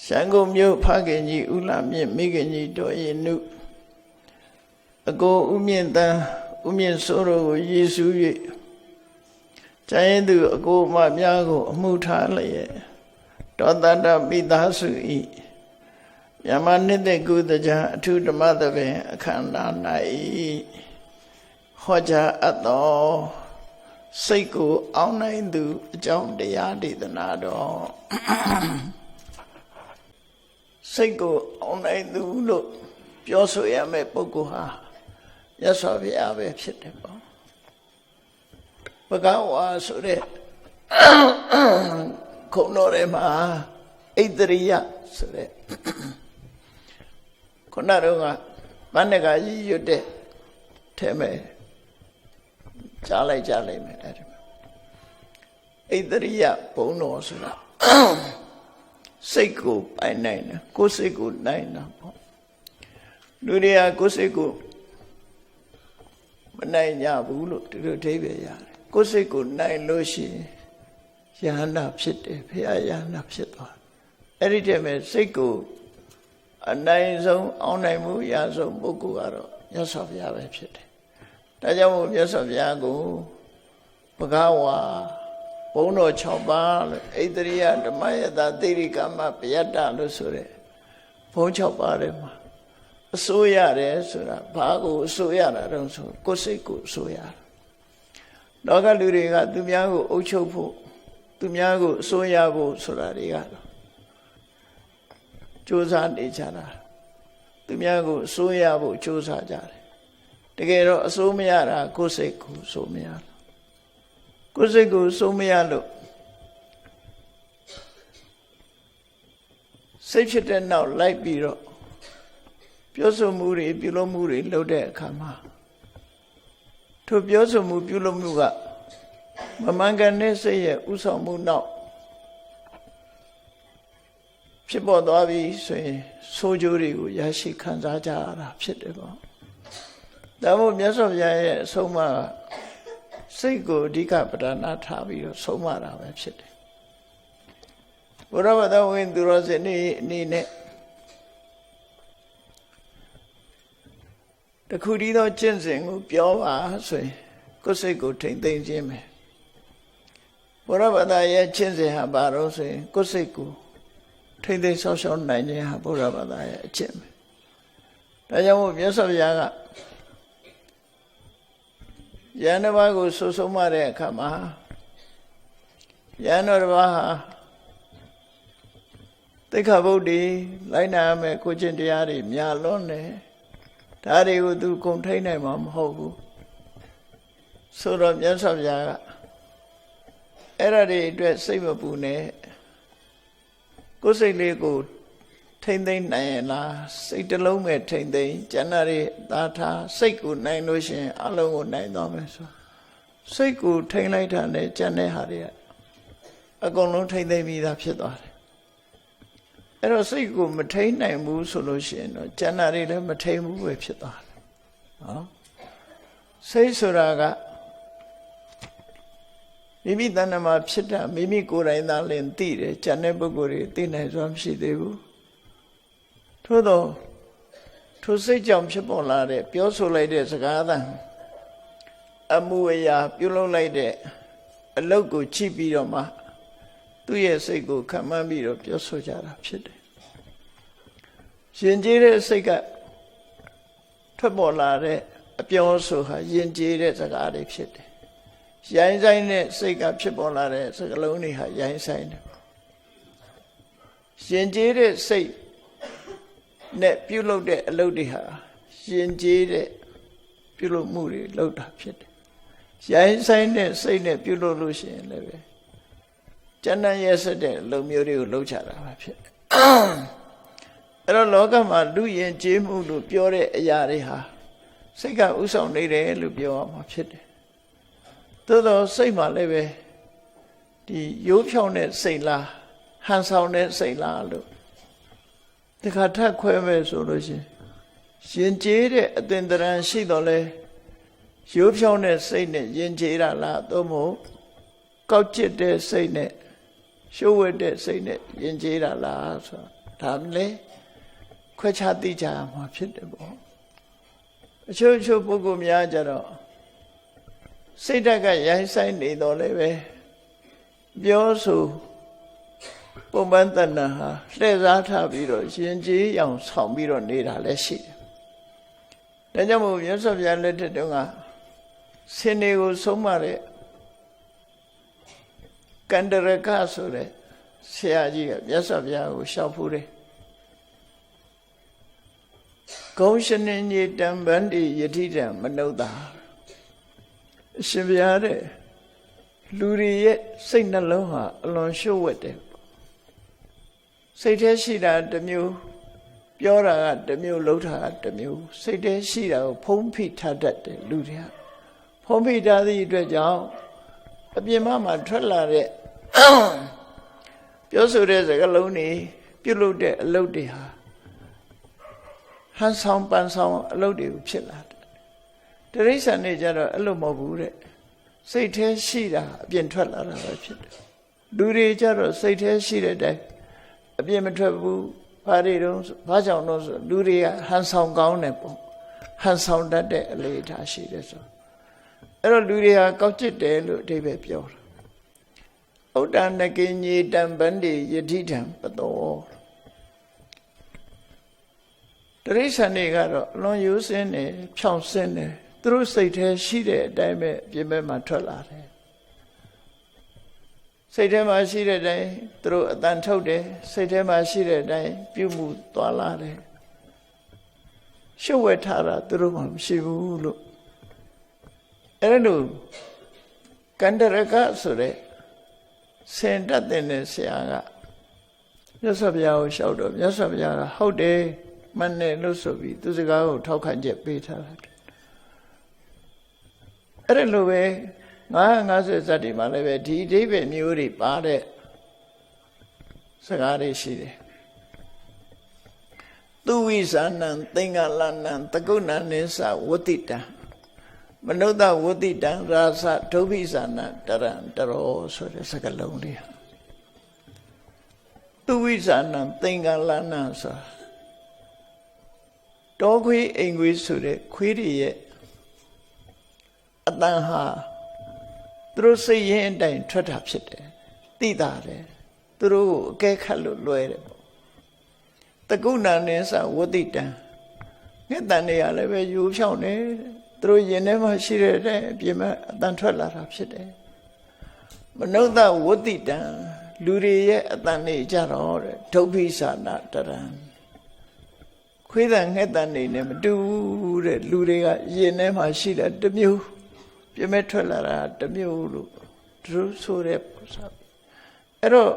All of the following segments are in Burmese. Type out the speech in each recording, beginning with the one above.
ရှမ်းကုန်မြို့ဖခင်ကြီးဦးလှမြင့်မိခင်ကြီးတော်ရင်နုအကိုဦးမြင့်တန်းဦးမြင့်စိုးတို့ကိုယေရှု၍ကျန်ရင်သူအကိုမများကိုအမှုထားလျက်တောတတပိသားစုဤမြန်မာနှစ်သက်ကုသကြအထုဓမ္မသဘင်အခမ်းအနား၌ဟောကြားအပ်သောစိတ်ကိုအောင်းနိုင်သူအကြောင်းတရားဒေသနာတော်စိတ်ကိုအောင်းနိုင်သူလို့ပြောဆိုရမယ့်ပုဂ္ဂိုလ်ဟာမြတ်စွာဘုရားပဲဖြစ်တယ်ပေါ့ဘဂဝါဆိုတဲ့ခုံတော်ထဲမှာဣတရိယဆိုတဲ့ခုနတော့ကမန္တကကြီးရွတ်တဲ့ထဲမဲ့ကြားလိုက်မယ်အဲ့ဒီဣတရိယဘုံတော်ဆိုတာစိတ်ကိုပိုင်နိုင်တယ်ကိုယ်စိတ်ကိုနိုင်တာပေါ့လူတွေကကိုယ်စိတ်ကိုမနိုင်ကြဘူးလို့ဒီလိုအဓိပ္ပာယ်ရတယ်ကိုယ်စိတ်ကိုနိုင်လို့ရှိရင်ယဟနာဖြစ်တယ်ဘုရားယဟနာဖြစ်သွားအဲ့ဒီတည်းမဲ့စိတ်ကိုအနိုင်ဆုံးအောင်နိုင်မှုရဆုံးပုဂ္ဂိုလ်ကတော့မြတ်စွာဘုရားပဲဖြစ်တယ်ဒါကြောင့်မို့မြတ်စွာဘုရားကိုဘဂဝါဘုံတော်6ပါးလို့ဣတရိယဓမ္မယတသေရိကမပယတ္တလို့ဆိုတဲ့ဘုံ6ပါးထဲမှာအစိုးရတယ်ဆိုတာဘာကိုအစိုးရတာတုံးဆိုကိုယ်စိတ်ကိုအစိုးရတယ်လောကလူတွေကသူများကိုအုပ်ချုပ်ဖို့သူများကိုအစိုးရဖို့ဆိုတာတွေကတော့ကြိုးစားနေကြတာသူများကိုအစိုးရဖို့ကြိုးစားကြတယ်တကယ်တော့အစိုးမရတာကိုယ်စိတ်ကိုအစိုးမရလို့ကိုယ်စိတ်ကိုအစိုးမရလို့စိတ်ဖြစ်တဲ့နောက်လိုက်ပြီးတော့ပြောဆိုမှုတွေပြုလုပ်မှုတွေလုပ်တဲ့အခါမှာထိုပြောဆိုမှုပြုလုပ်မှုကမမှန်ကန်တဲ့စိတ်ရဲ့ဥဆောင်မှုနောက်ဖြစ်ပေါ်သွားပြီဆိုရင်ဆိုးကျိုးတွေကိုရရှိခံစားကြရတာဖြစ်တယ်ပေါ့ဒါမို့မြတ်စွာဘုရားရဲ့အဆုံးအမစိတ်ကိုအဓိကပဓာနာထားပြီးတော့ဆုံးမတာပဲဖြစ်တယ်ဘုရားဘာသာဝင်သူတော်စင်နေအနေနဲ့တခုတည်းသောကျင့်စဉ်ကိုပြောပါဆိုရင်ကိုယ်စိတ်ကိုထိမ့်သိမ်းခြင်းပဲဘုရားဘာသာရဲ့ကျင့်စဉ်ဟာဘာလို့ဆိုရင်ကိုယ်စိတ်ကိုထိမ့်သိမ်းဆောက်ရှောက်နိုင်ခြင်းဟာဘုရားဘာသာရဲ့အကျင့်ပဲဒါကြောင့်မို့မြတ်စွာဘုရားကယန္တဘာကိုဆိုဆုံးမတဲ့အခါမှာယန္တဘာဟာသိက္ခာပုဒ်တွေလိုက်နာရမယ်ကိုကျင့်တရားတွေများလွန်းတယ်ဒါတွေကိုသူကုံထိန်နိုင်မှာမဟုတ်ဘူးဆိုတော့မြတ်စွာဘုရားကအဲ့ဒါတွေအတွက်စိတ်မပူနဲ့ကိုယ်စိတ်လေးကိုထိမ့်သိမ့်နိုင်ရင်လားစိတ်တစ်လုံးပဲထိမ့်သိမ့်ကျန်တာတွေသာထားစိတ်ကိုနိုင်လို့ရှိရင်အလုံးကိုနိုင်သွားမယ်ဆိုစိတ်ကိုထိမ့်လိုက်တာနဲ့ကျန်တဲ့ဟာတွေကအကုန်လုံးထိမ့်သိမ့်ပြီးသားဖြစ်သွားတယ်အဲ့တော့စိတ်ကိုမထိမ့်နိုင်ဘူးဆိုလို့ရှိရင်တော့ကျန်တာတွေလည်းမထိမ့်ဘူးပဲဖြစ်သွားတယ်နော်စိတ်ဆိုတာကမိမိတဏ္ဍာမှာဖြစ်တာမိမိကိုယ်တိုင်သာလင်သိတယ်ကျန်တဲ့ပုဂ္ဂိုလ်တွေသိနိုင်စွာမရှိသေးဘူးထို့သောထိုစိတ်ကြောင့်ဖြစ်ပေါ်လာတဲ့ပြောဆိုလိုက်တဲ့စကားသံအမှုအရာပြုလုပ်လိုက်တဲ့အလုပ်ကိုကြည့်ပြီးတော့မှသူ့ရဲ့စိတ်ကိုခံမှန်းပြီးတော့ပြောဆိုကြတာဖြစ်တယ်ယဉ်ကျေးတဲ့စိတ်ကထွက်ပေါ်လာတဲ့အပြောဆိုဟာယဉ်ကျေးတဲ့စကားတွေဖြစ်တယ်ရိုင်းဆိုင်တဲ့စိတ်ကဖြစ်ပေါ်လာတဲ့စကားလုံးတွေဟာရိုင်းဆိုင်တယ်ယဉ်ကျေးတဲ့စိတ်နဲ့ပြုလုပ်တဲ့အလုပ်တွေဟာယဉ်ကျေးတဲ့ပြုလုပ်မှုတွေလုပ်တာဖြစ်တယ်ရိုင်းဆိုင်တဲ့စိတ်နဲ့ပြုလုပ်လို့ရှိရင်လည်းပဲကျန်တဲ့ရဲ့ဆက်တဲ့အလုပ်မျိုးတွေကိုလုပ်ချတာပဲဖြစ်တယ်အဲ့တော့လောကမှာလူယဉ်ကျေးမှုလို့ပြောတဲ့အရာတွေဟာစိတ်ကဥဆောင်နေတယ်လို့ပြောရမှာဖြစ်တယ်သို့သောစိတ်မှလည်းပဲဒီရိုးဖြောင်းတဲ့စိတ်လားဟန်ဆောင်တဲ့စိတ်လားလို့ဒီခါထပ်ခွဲမဲ့ဆိုလို့ရှိရင်ယဉ်ကျေးတဲ့အသင်္တရံရှိတော့လဲရိုးဖြောင်းတဲ့စိတ်နဲ့ယဉ်ကျေးတာလားသို့မဟုတ်ကောက်ကျစ်တဲ့စိတ်နဲ့ရှုပ်ဝဲတဲ့စိတ်နဲ့ယဉ်ကျေးတာလားဆို ဒါလည်းခွဲခြားသိကြရမှာဖြစ်တယ်ပေါ့အချို့ပုဂ္ဂိုလ်များကြတော့စိတ်ဓာတ်ကရိုင်းဆိုင်နေတော့လည်းပဲပြောဆိုပုံပန်းတဏ္ဍာဟာလှည့်စားထားပြီးတော့ရင်ကျေးအောင်ဆောင်ပြီးတော့နေတာလည်းရှိတယ်ဒါကြောင့်မို့မြတ်စွာဘုရားလက်ထက်တုန်းကဆင်းရဲကိုဆုံးမတဲ့ကန္တရကဆိုတဲ့ဆရာကြီးကမြတ်စွာဘုရားကိုလျှောက်ဖူးတယ်ဂုံရှင်ညေတံဗန္တိယတိတံမနုဿာအရှင်ဘုရားတဲ့လူတွေရဲ့စိတ်နှလုံးဟာအလွန်ရှုပ်ဝက်တယ်စိတ်ထဲရှိတာတစ်မျိုးပြောတာကတစ်မျိုးလုပ်တာကတစ်မျိုးစိတ်ထဲရှိတာကိုဖုံးဖိထားတတ်တယ်လူတွေကဖုံးဖိထားသည့်အတွက်ကြောင့်အပြင်မှာထွက်လာတဲ့ပြောဆိုတဲ့စကားလုံးတွေပြုလုပ်တဲ့အလုပ်တွေဟာဟန်ဆောင်ပန်ဆောင်အလုပ်တွေဖြစ်လာတယ်တိရစ္ဆာန်တွေကြတော့အဲ့လိုမဟုတ်ဘူးတဲ့စိတ်ထဲရှိတာအပြင်ထွက်လာတာပဲဖြစ်တယ်လူတွေကြတော့စိတ်ထဲရှိတဲ့အတိုင်းအပြင်မထွက်ဘူးဘာတွေတော့ဘာကြောင့်လို့ဆိုလူတွေကဟန်ဆောင်ကောင်းတယ်ပေါ့ဟန်ဆောင်တတ်တဲ့အလေထားရှိတယ်ဆိုအဲ့တော့လူတွေဟာကောက်ကျစ်တယ်လို့အဓိပ္ပာယ်ပြောတာဥဒ္ဒနကိညေတံဗန္တိယတိတံပတောတရိစ္ဆာန်တွေကတော့အလွန်ရိုးစင်းတယ်ဖြောင့်စင်းတယ်သူတို့စိတ်ထဲရှိတဲ့အတိုင်းပဲပြင်မဲ့မှာထွက်လာတယ်စိတ်ထဲမှာရှိတဲ့အတိုင်းသူတို့အတန်ထုတ်တယ်စိတ်ထဲမှာရှိတဲ့အတိုင်းပြုမှုသွားလာတယ်ရှုပ်ဝဲထားတာသူတို့မှမရှိဘူးလို့အဲ့လိုကန္တရကဆိုတဲ့စင်တတ်တဲ့ဆရာကမြတ်စွာဘုရားကိုလျှောက်တော့မြတ်စွာဘုရားကဟုတ်တယ်မှန်တယ်လို့ဆိုပြီးသူစကားကိုထောက်ခံချက်ပေးထားတာအဲ့လိုပဲ950ဇတ်ဒီမှာလည်းပဲဒီအဓိပ္ပာယ်မျိုးတွေပါတဲ့စကားတွေရှိတယ်သူဝိဇာနံသင်္ကလနံတကုဏ္ဏနိသဝတ္တိတံမနုဿဝတ္တိတံရာဇဒုဗ္ဗိဇာနတရံတရောဆိုတဲ့စကားလုံးလေးသူဝိဇာနံသင်္ကလနံဆိုတောခွေးအိမ်ခွေးဆိုတဲ့ခွေးတွေရဲ့အတန်ဟာသူတို့စိတ်ရင်းအတိုင်းထွက်တာဖြစ်တယ်သိတာတယ်သူတို့ကိုအကဲခတ်လို့လွယ်တယ်ပေါ့တကုဏ္ဏနိသဝတ္တိတံငှက်တန်တွေကလည်းပဲယူဖြောင်းတယ်သူတို့ရင်ထဲမှာရှိတဲ့အတိုင်းအပြင်မှာအတန်ထွက်လာတာဖြစ်တယ်မနုဿဝတ္တိတံလူတွေရဲ့အတန်တွေကြတော့တဲ့ဒုဗ္ဗိဇာနတရံခွေးတန်ငှက်တန်တွေနဲ့မတူဘူးတဲ့လူတွေကရင်ထဲမှာရှိတဲ့တစ်မျိုးပြမဲထွက်လာတာတစ်မျိုးလို့သူတို့ဆိုတဲ့ပုံစံအဲ့တော့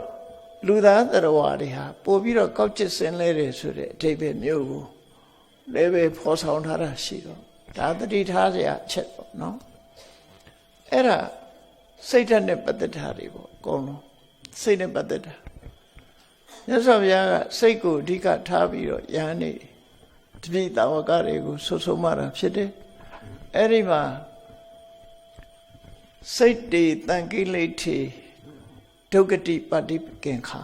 လူသားတရားဝါတွေဟာပို့ပြီးတော့ကောက်ကျစ်စင်လဲတယ်ဆိုတဲ့အဓိပ္ပာယ်မျိုးကိုလည်းပဲဖော်ဆောင်ထားတာရှိတော့ဒါတတိထားစရာအချက်ပေါ့နော်အဲ့ဒါစိတ်ဓာတ်နဲ့ပတ်သက်တာတွေပေါ့အကုန်လုံးစိတ်နဲ့ပတ်သက်တာမြတ်စွာဘုရားကစိတ်ကိုအဓိကထားပြီးတော့ယဟန်နေတပိတာဝကတွေကိုဆွဆုံးမတာဖြစ်တယ်အဲ့ဒီမှာစိတ်တေတန်ကိလေထေဒုက္ကတိပฏิကင်္ခာ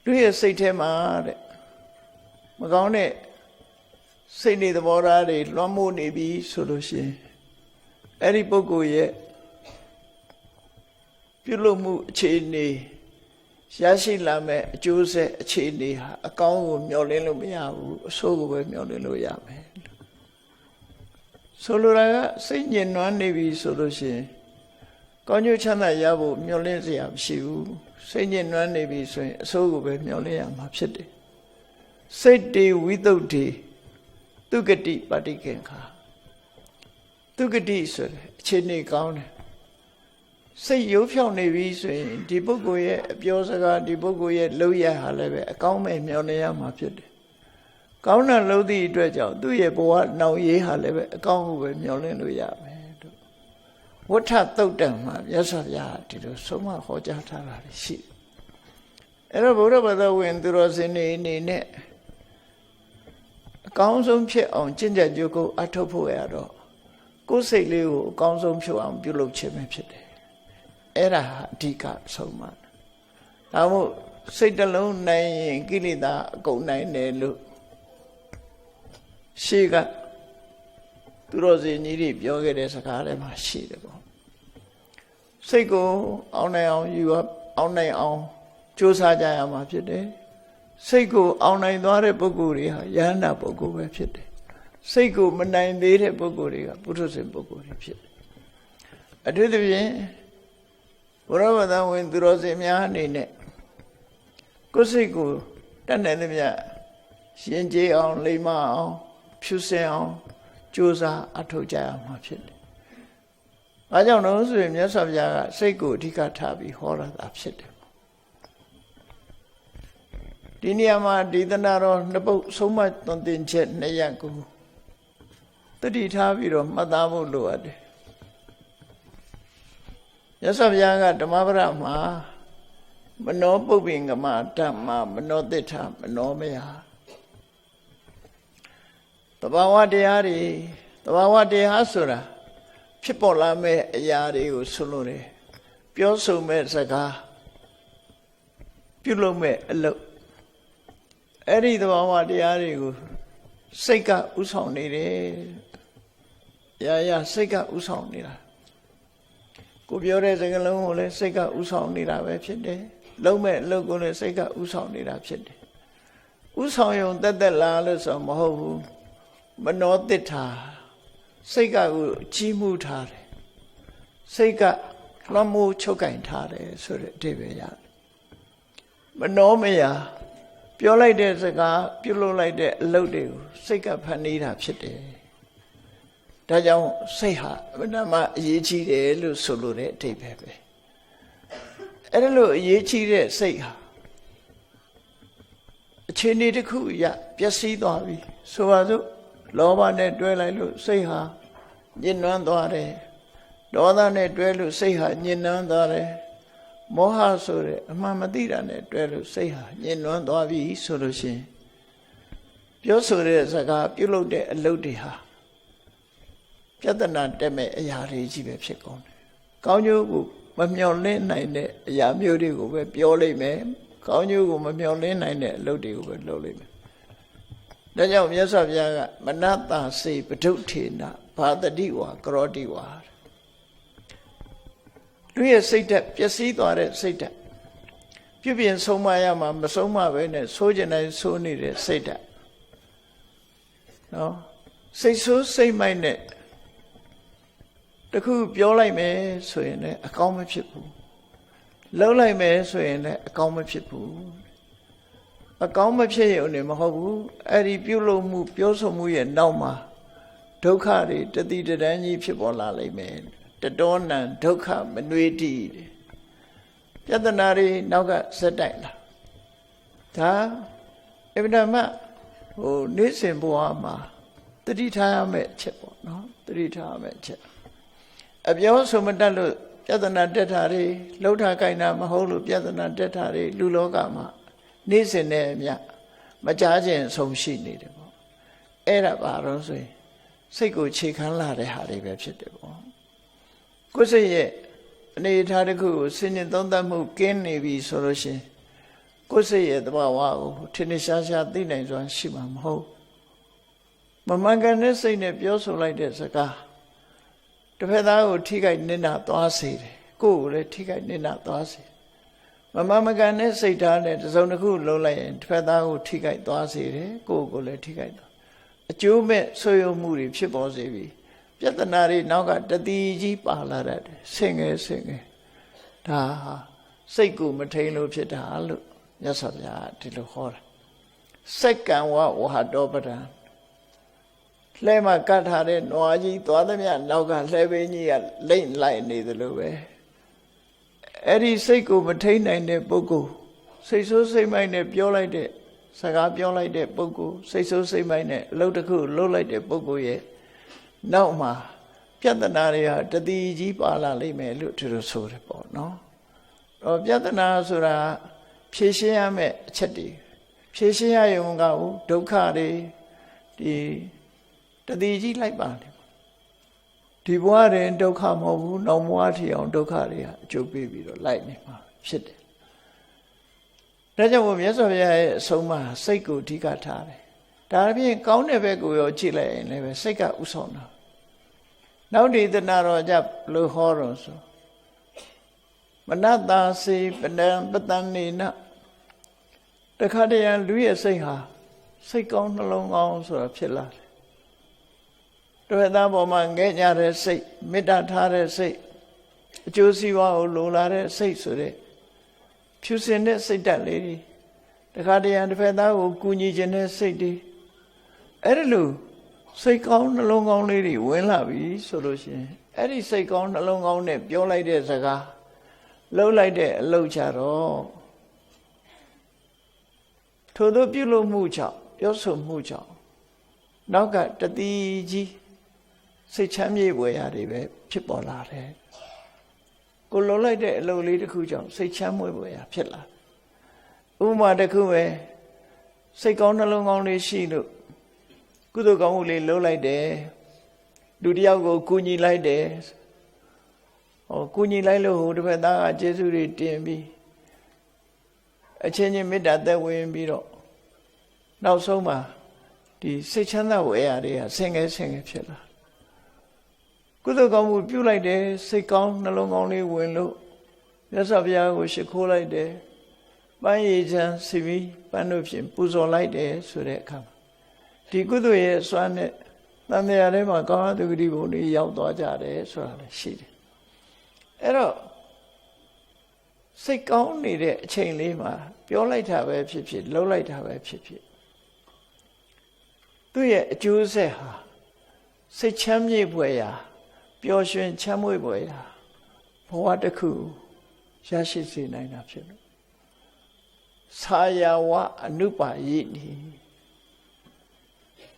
လူရဲ့စိတ်ထဲမှာတဲ့မကောင်းတဲ့စိတ်နေသဘောထားတွေလွှမ်းမိုးနေပြီဆိုလို့ရှိရင်အဲ့ဒီပုဂ္ဂိုလ်ရဲ့ပြုလုပ်မှုအခြေအနေရရှိလာမဲ့အကျိုးဆက်အခြေအနေဟာအကောင်းကိုမျှော်လင့်လို့မရဘူးအဆိုးကိုပဲမျှော်လင့်လို့ရမယ်ဆိုလိုတာကစိတ်ညစ်နွမ်းနေပြီဆိုလို့ရှိရင်ကောင်းကျိုးချမ်းသာရဖို့မျှော်လင့်စရာမရှိဘူးစိတ်ညစ်နွမ်းနေပြီဆိုရင်အဆိုးကိုပဲမျှော်လင့်ရမှာဖြစ်တယ်စိတ်တေဝိသုဒ္ဓေသူဂတိပฏิကင်္ခာသူဂတိဆိုတဲ့အခြေအနေကောင်းတယ်စိတ်ရိုးဖြောင်းနေပြီဆိုရင်ဒီပုဂ္ဂိုလ်ရဲ့အပြောစကားဒီပုဂ္ဂိုလ်ရဲ့လုပ်ရဟာလည်းပဲအကောင်းမဲ့မျှော်လင့်ရမှာဖြစ်တယ်ကောင်းတဲ့လုပ်သည့်အတွက်ကြောင့်သူ့ရဲ့ဘဝနောင်ရေးဟာလည်းပဲအကောင်းကိုပဲမျှော်လင့်လို့ရမယ်တို့ဝဋ္ဌသုတ်တံမှာမြတ်စွာဘုရားဒီလိုဆုံးမဟောကြားထားတာရှိတယ်အဲ့တော့ဘုရားဘာသာဝင်သူတော်စင်တွေအနေနဲ့အကောင်းဆုံးဖြစ်အောင်ကျင့်ကြံကြိုးကိုအထောက်ဖို့ရတော့ကိုယ်စိတ်လေးကိုအကောင်းဆုံးဖြစ်အောင်ပြုလုပ်ခြင်းပဲဖြစ်တယ်အဲ့ဒါဟာအဓိကဆုံးမဒါမို့ စိတ်တလုံးနိုင်ရင်ကိလေသာအကုန်နိုင်တယ်လို့ရှေ့ကသူတော်စင်ကြီးတွေပြောခဲ့တဲ့စကားတွေမှာရှိတယ်ပေါ့စိတ်ကိုအောင်နိုင်အောင်ယူအောင်နိုင်အောင်ကြိုးစားကြရမှာဖြစ်တယ်စိတ်ကိုအောင်နိုင်သွားတဲ့ပုဂ္ဂိုလ်တွေဟာယန္တာပုဂ္ဂိုလ်ပဲဖြစ်တယ်စိတ်ကိုမနိုင်သေးတဲ့ပုဂ္ဂိုလ်တွေကပုထုဇဉ်ပုဂ္ဂိုလ်တွေဖြစ်တယ်အထူးသဖြင့်ဘုရားဘာသာဝင်သူတော်စင်များအနေနဲ့ကိုယ်စိတ်ကိုတတ်နိုင်သမျှရှင်ကျေးအောင်လိမ္မာအောင်ဖြူစင်အောင်ကြိုးစားအထောက်ကြရမှာဖြစ်တယ်။ဘာကြောင့်လဲဆိုရင်မြတ်စွာဘုရားကစိတ်ကိုအဓိကထားပြီးဟောရတာဖြစ်တယ်။ဒီနေရာမှာဒေသနာတော်နှစ်ပုဒ်ဆုံးမသွန်သင်ချက်2ရပ်ကိုတတိထားပြီးတော့မှတ်သားဖို့လိုအပ်တယ်။မြတ်စွာဘုရားကဓမ္မပဒမှာမနောပုပ္ပင်္ဂမဓမ္မမနောတိဋ္ဌမနောမယတဘာဝတရားတွေတဘာဝတရားဆိုတာဖြစ်ပေါ်လာမဲ့အရာတွေကိုဆိုလို့တယ်ပြောဆိုမဲ့စကားပြုလုပ်မဲ့အလုပ်အဲ့ဒီတဘာဝတရားတွေကိုစိတ်ကဥဆောင်နေတယ်ရာစိတ်ကဥဆောင်နေတာကိုပြောတဲ့စကားလုံးကိုလည်းစိတ်ကဥဆောင်နေတာပဲဖြစ်တယ်လုံးမဲ့အလုပ်ကိုလည်းစိတ်ကဥဆောင်နေတာဖြစ်တယ်ဥဆောင်ယုံတက်လားလို့ဆိုမဟုတ်ဘူးမနောတိဋ္ဌာစိတ်ကကိုကြီးမှုထားတယ်စိတ်ကလွှမ်းမိုးချုပ်ကင်ထားတယ်ဆိုတဲ့အဓိပ္ပာယ်ရတယ်မနောမယပြောလိုက်တဲ့စကားပြုလုပ်လိုက်တဲ့အလုပ်တွေကိုစိတ်ကဖန်တီးတာဖြစ်တယ်ဒါကြောင့်စိတ်ဟာအမှန်မှအရေးကြီးတယ်လို့ဆိုလိုတဲ့အဓိပ္ပာယ်ပဲအဲ့ဒါလို့အရေးကြီးတဲ့စိတ်ဟာအခြေအနေတစ်ခုအရပျက်စီးသွားပြီဆိုပါစို့လောဘနဲ့တွဲလိုက်လို့စိတ်ဟာညှဉ်းနှွမ်းသွားတယ်ဒေါသနဲ့တွဲလို့စိတ်ဟာညှဉ်းနှွမ်းသွားတယ်မောဟဆိုတဲ့အမှန်မသိတာနဲ့တွဲလို့စိတ်ဟာညှဉ်းနှွမ်းသွားပြီဆိုလို့ရှိရင်ပြောဆိုတဲ့စကားပြုလုပ်တဲ့အလုပ်တွေဟာပြဿနာတက်မဲ့အရာတွေကြီးပဲဖြစ်ကုန်တယ်ကောင်းကျိုးကိုမမျှော်လင့်နိုင်တဲ့အရာမျိုးတွေကိုပဲပြောလိမ့်မယ်ကောင်းကျိုးကိုမမျှော်လင့်နိုင်တဲ့အလုပ်တွေကိုပဲလုပ်လိမ့်မယ်ဒါကြောင့်မြတ်စွာဘုရားကမနတစေပဒုဋ္ဌေနဘာတတိဝါကရောတိဝါလူရဲ့စိတ်ဓာတ်ပျက်စီးသွားတဲ့စိတ်ဓာတ်ပြုပြင်ဆုံးမရမှာမဆုံးမပဲနဲ့ဆိုးကျင်တိုင်းဆိုးနေတဲ့စိတ်ဓာတ်နော်စိတ်ဆိုးစိတ်မိုက်နဲ့တခုပြောလိုက်မယ်ဆိုရင်လည်းအကောင်းမဖြစ်ဘူးလှုပ်လိုက်မယ်ဆိုရင်လည်းအကောင်းမဖြစ်ဘူးအကောင်းမဖြစ်ရုံနဲ့မဟုတ်ဘူးအဲ့ဒီပြုလုပ်မှုပြောဆိုမှုရဲ့နောက်မှာဒုက္ခတွေတတိတန်းကြီးဖြစ်ပေါ်လာလိမ့်မယ်တတောနံဒုက္ခမနွေတိပြဿနာတွေနောက်ကဇက်တိုက်လာဒါအဗ္ဗဓမ္မနေ့စဉ်ဘဝမှာတတိထားရမယ့်အချက်ပေါ့နော်တတိထားရမယ့်အချက်အပြောဆိုမတတ်လို့ပြဿနာတက်တာတွေလှုပ်ထားကြိုင်တာမဟုတ်လို့ပြဿနာတက်တာတွေလူလောကမှာနေ့စဉ်နဲ့အမျှမကြားခြင်းအဆုံးရှိနေတယ်ပေါ့အဲ့ဒါပါတော့ဆိုရင်စိတ်ကိုခြေခံလာတဲ့ဟာတွေပဲဖြစ်တယ်ပေါ့ကိုယ်စိတ်ရဲ့အနေအထားတစ်ခုကိုစဉ်းကျင်သုံးသပ်မှုကင်းနေပြီဆိုလို့ရှိရင်ကိုယ်စိတ်ရဲ့သဘာဝကိုထင်ထင်ရှားရှားသိနိုင်စွာရှိမှာမဟုတ်မမှန်ကန်တဲ့စိတ်နဲ့ပြောဆိုလိုက်တဲ့စကားတစ်ဖက်သားကိုထိခိုက်နစ်နာသွားစေတယ်ကိုယ်ကိုလည်းထိခိုက်နစ်နာသွားစေမမှန်မကန်တဲ့စိတ်ဓာတ်နဲ့တစ်စုံတစ်ခုလုံးလိုက်ရင်တစ်ဖက်သားကိုထိခိုက်သွားစေတယ်ကိုယ်ကိုလည်းထိခိုက်သွားအကျိုးမဲ့ဆွေးယုံမှုတွေဖြစ်ပေါ်စေပြီပြဿနာတွေနောက်ကတတိကြီးပါလာတတ်တယ်ဆင်ငယ်ဒါဟာစိတ်ကိုမထိန်လို့ဖြစ်တာလို့မြတ်စွာဘုရားဒီလိုဟောတာစက္ကံဝဝဟတောပဒံလှဲမှာကတ်ထားတဲ့နွားကြီးသွားသမျှနောက်ကလှဲပင်းကြီးကလိမ့်လိုက်နေသလိုပဲအဲ့ဒီစိတ်ကိုမထိန်နိုင်တဲ့ပုဂ္ဂိုလ်စိတ်ဆိုးစိတ်မိုက်နဲ့ပြောလိုက်တဲ့စကားပြောလိုက်တဲ့ပုဂ္ဂိုလ်စိတ်ဆိုးစိတ်မိုက်နဲ့အလုပ်တစ်ခုလုပ်လိုက်တဲ့ပုဂ္ဂိုလ်ရဲ့နောက်မှာပြဿနာတွေဟာတတိကြီးပါလာလိမ့်မယ်လို့သူတို့ဆိုတယ်ပေါ့နော်တော့ပြဿနာဆိုတာဖြေရှင်းရမယ့်အချက်တွေဖြေရှင်းရရုံကဒုက္ခတွေဒီတတိကြီးလိုက်ပါတယ်ဒီဘဝရင်ဒုက္ခမဟုတ်ဘူးနောက်ဘဝထီအောင်ဒုက္ခတွေဟာအကျိုးပေးပြီးတော့လိုက်နေမှာဖြစ်တယ် ဒါကြောင့်မို့မြတ်စွာဘုရားရဲ့အဆုံးအမစိတ်ကိုအဓိကထားတယ်ဒါအပြင်ကောင်းတဲ့ဘက်ကိုရောကြည့်လိုက်ရင်လည်းပဲစိတ်ကဥဆောင်တာနောက်ဒီသနာတော်ကြလို့ဟောတော်ဆိုမနတာစေပဒံပတန်နေနတခါတည်းရန်လူရဲ့စိတ်ဟာစိတ်ကောင်းနှလုံးကောင်းဆိုတာဖြစ်လာတယ်တွေ့သားပေါ်မှာငဲ့ညတဲ့စိတ်မေတ္တာထားတဲ့စိတ်အကျိုးစီးပွားကိုလိုလားတဲ့စိတ်ဆိုတဲ့ဖြူစင်တဲ့စိတ်ဓာတ်လေးတွေတခါတည်းရန်တစ်ဖက်သားကိုကူညီခြင်းတဲ့စိတ်တွေအဲ့ဒါလို့စိတ်ကောင်းနှလုံးကောင်းလေးတွေဝင်လာပြီဆိုလို့ရှိရင်အဲ့ဒီစိတ်ကောင်းနှလုံးကောင်းနဲ့ပြောလိုက်တဲ့စကားလှုပ်လိုက်တဲ့အလုပ်ကြတော့ထို့သောပြုလုပ်မှုကြောင့်ပြောဆိုမှုကြောင့်နောက်ကတတိကြီးစိတ်ချမ်းမြေ့ပွေရာတွေပဲဖြစ်ပေါ်လာတယ်ကိုလှုပ်လိုက်တဲ့အလုပ်လေးတစ်ခုကြောင့်စိတ်ချမ်းမြေ့ပွေရာဖြစ်လာဥပမာတစ်ခုပဲစိတ်ကောင်းနှလုံးကောင်းလေးရှိလို့ကုသိုလ်ကောင်းမှုလေးလှုပ်လိုက်တယ်လူတစ်ယောက်ကိုကူညီလိုက်တယ်ကူညီလိုက်လို့ဟိုတစ်ဖက်သားကကျေးဇူးတွေတင်ပြီးအချင်းချင်းမေတ္တာသက်ဝင်ပြီးတော့နောက်ဆုံးမှာဒီစိတ်ချမ်းသာဝေရတွေကဆင်ငယ်ဖြစ်လာကုသိုလ်ကောင်းမှုပြုလိုက်တယ်စိတ်ကောင်းနှလုံးကောင်းလေးဝင်လို့မြတ်စွာဘုရားကိုရှိခိုးလိုက်တယ်ပန်းရည်ချမ်းစီပြီးပန်းတို့ဖြင့်ပူဇော်လိုက်တယ်ဆိုတဲ့အခါဒီကုသိုလ်ရဲ့စွမ်းနဲ့တန်တရားထဲမှာကောင်းသူဂတိဘုံတွေရောက်သွားကြတယ်ဆိုတာလည်းရှိတယ်အဲ့တော့စိတ်ကောင်းနေတဲ့အချိန်လေးမှာပြောလိုက်တာပဲဖြစ်ဖြစ်လှုပ်လိုက်တာပဲဖြစ်ဖြစ်သူ့ရဲ့အကျိုးဆက်ဟာစိတ်ချမ်းမြေ့ဖွယ်ရာပျော်ရွှင်ချမ်းမွေ့ဖွယ်ရာဘဝတစ်ခုရရှိစေနိုင်တာဖြစ်လို့သာယာဝအနုပါယိနိ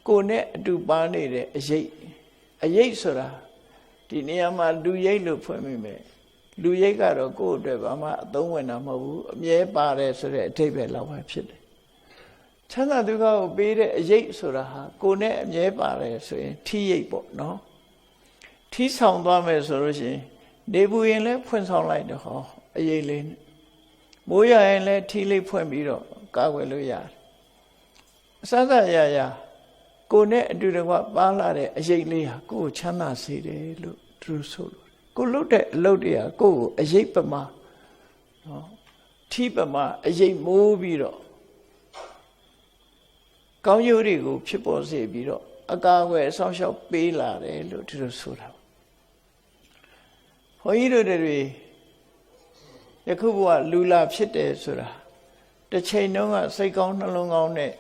ကိုယ်နဲ့အတူပါနေတဲ့အရေးဆိုတာဒီနေရာမှာလူရိပ်လို့ဖွင့်မိမယ်လူရိပ်ကတော့ကိုယ့်အတွက်ဘာမှအသုံးဝင်တာမဟုတ်ဘူးအမြဲပါတယ်ဆိုတဲ့အဓိပ္ပာယ်လောက်ပဲဖြစ်တယ်ချမ်းသာဒုက္ခကိုပေးတဲ့အရေးဆိုတာဟာကိုယ်နဲ့အမြဲပါတယ်ဆိုရင်ထီးရိပ်ပေါ့နော်ထီးဆောင်သွားမယ်ဆိုလို့ရှိရင်နေဘူးရင်လည်းဖွင့်ဆောင်လိုက်တော့ဟောအရေးလေးမိုးရရင်လည်းထီးလေးဖွင့်ပြီးတော့ကာကွယ်လို့ရတယ်အစစရရကိုယ်နဲ့အတူတကွပါလာတဲ့အရေးလေးဟာကိုယ်ကိုချမ်းသာစေတယ်လို့သူဆိုလို့ကိုလုပ်တဲ့အလုပ်တွေကကိုယ့်ကိုအရေးပမာနော်ထီးပမာအရေးမိုးပြီးတော့ကောင်းကျိုးတွေကိုဖြစ်ပေါ်စေပြီးတော့အကာအကွယ်အဆောင်ရှောက်ပေးလာတယ်လို့သူတို့ဆိုတာဘုန်းကြီးတို့တွေယခုဘဝလူလာဖြစ်တယ်ဆိုတာတစ်ချိန်တုန်းကစိတ်ကောင်းနှလုံးကောင်းနဲ့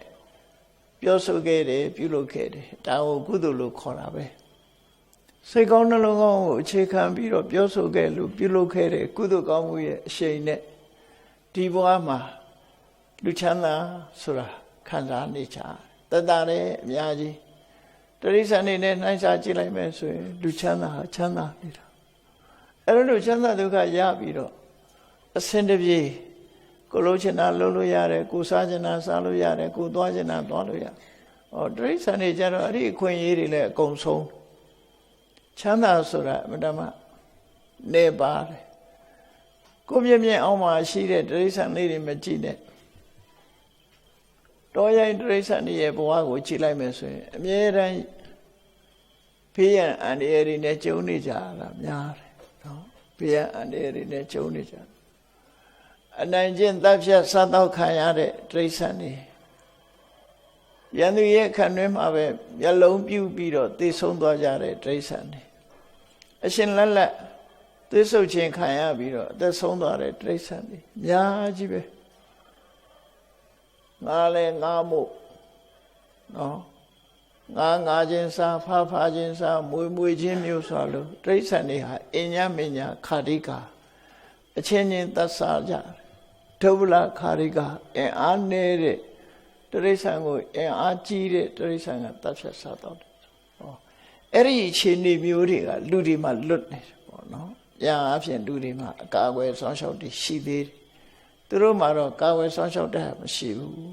ပြောဆိုခဲ့တယ်ပြုလုပ်ခဲ့တယ်ဒါကိုကုသိုလ်လို့ခေါ်တာပဲစိတ်ကောင်းနှလုံးကောင်းကိုအခြေခံပြီးတော့ပြောဆိုခဲ့လို့ပြုလုပ်ခဲ့တဲ့ကုသိုလ်ကောင်းမှုရဲ့အရှိန်နဲ့ဒီဘဝမှာလူချမ်းသာဆိုတာခံစားနေကြတတ်တာလည်းအများကြီးတရိစ္ဆာန်နေနဲ့နှိုင်းစားကြည့်လိုက်မယ်ဆိုရင်လူချမ်းသာဟာချမ်းသာနေတာအဲ့လိုချမ်းသာဒုက္ခရပြီးတော့အစင်တပြေကိုလုံးချင်တာလုံးလို့ရတယ်ကိုစားချင်တာစားလို့ရတယ်ကိုသွားချင်တာသွားလို့ရတရိစ္ဆာန်နေကြတော့အဲ့ဒီအခွင့်အရေးတွေလည်းအကုန်ဆုံးချမ်းသာဆိုတာအမှန်တမ်းနေပါတယ်ကိုမြင်အောင်မှရှိတဲ့တိရစ္ဆာန်လေးတွေမကြည့်နဲ့တော်ရိုင်းတိရစ္ဆာန်တွေရဲ့ဘဝကိုကြည့်လိုက်မယ်ဆိုရင်အမြဲတမ်းဖေးရန်အန္တရာယ်တွေနဲ့ကြုံနေကြတာများတယ်နော်ဖေးရန်အန္တရာယ်တွေနဲ့ကြုံနေကြအနိုင်ကျင့်တပ်ဖြတ်စားတော့ခံရတဲ့တိရစ္ဆာန်တွေရန်သူရဲ့ခံတွင်းမှာပဲမျက်လုံးပြူပြီးတော့သေဆုံးသွားကြတဲ့တိရစ္ဆာန်တွေအရှင်လက်လက်သွေးဆုပ်ခြင်းခံရပြီးတော့အသက်ဆုံးသွားတဲ့တိရစ္ဆာန်တွေအများကြီးပဲငါလည်းငါမို့နော်ငါချင်းစားဖာချင်းစားမွေချင်းမျိုးဆိုလို့တိရစ္ဆာန်တွေဟာအညမညာခါတိကာအချင်းချင်းသတ်စားကြဒုဗလခါတိကာအင်အားနေတဲ့တိရစ္ဆာန်ကိုအင်အားကြီးတဲ့တိရစ္ဆာန်ကတပ်ဖြတ်စားတော့တယ်အဲ့ဒီအခြေအနေမျိုးတွေကလူတွေမှာလွတ်နေတယ်ပေါ့နော်။ညာအဖြစ်လူတွေမှာအကာအကွယ်ဆောင်ရှောက်တည်ရှိသေးတယ်။သူတို့မှာတော့ကာကွယ်ဆောင်ရှောက်တဲ့မရှိဘူး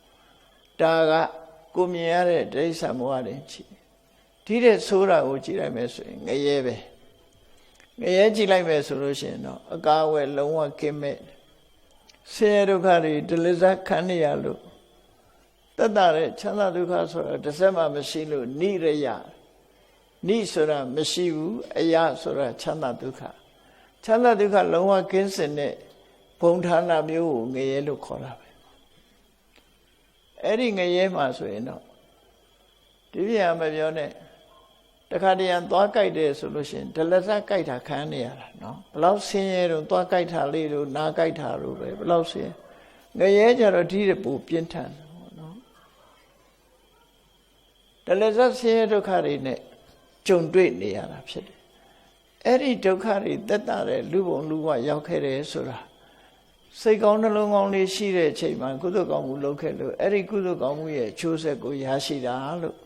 ။ဒါကကိုမြင်ရတဲ့တိရစ္ဆာန်ဘဝတွေရှိတယ်။ဒီတဲ့ဆိုးတာကိုကြည့်လိုက်မယ်ဆိုရင်ငရဲပဲ။ငရဲကြည့်လိုက်မယ်ဆိုလို့ရှိရင်တော့အကာအကွယ်လုံးဝကင်းမဲ့ ဆင်းရဲဒုက္ခတွေဒလစခံနေရလို့တက်တာတဲ့ချမ်းသာဒုက္ခဆိုတာတစ်စက်မှမရှိလို့နိရယနိဆိုတာမရှိဘူးအယဆိုတာချမ်းသာဒုက္ခချမ်းသာဒုက္ခလုံးဝကင်းစင်တဲ့ဘုံဌာနမျိုးကိုငရဲလို့ခေါ်တာပဲအဲ့ဒီငရဲမှာဆိုရင်တော့ဒီပြမပြောနဲ့တခါတရံသွားကြိုက်တယ်ဆိုလို့ရှိရင်ဒလစကြိုက်တာခံနေရတာနော်ဘလောက်ဆင်းရဲတော့သွားကြိုက်တာလေးတို့နားကြိုက်တာတို့ပဲဘလောက်ဆင်းငရဲကြတော့ဒီတပူပြင်းထန်တယ်နော်ဒလစဆင်းရဲဒုက္ခတွေနဲ့ကြုံတွေ့နေရတာဖြစ်တယ်အဲ့ဒီဒုက္ခတွေတက်တာတဲ့လူဘုံလူဘဝရောက်ခဲ့တယ်ဆိုတာစိတ်ကောင်းနှလုံးကောင်းလေးရှိတဲ့အချိန်မှာကုသိုလ်ကောင်းမှုလုပ်ခဲ့လို့အဲ့ဒီကုသိုလ်ကောင်းမှုရဲ့အကျိုးဆက်ကိုရရှိတာလို့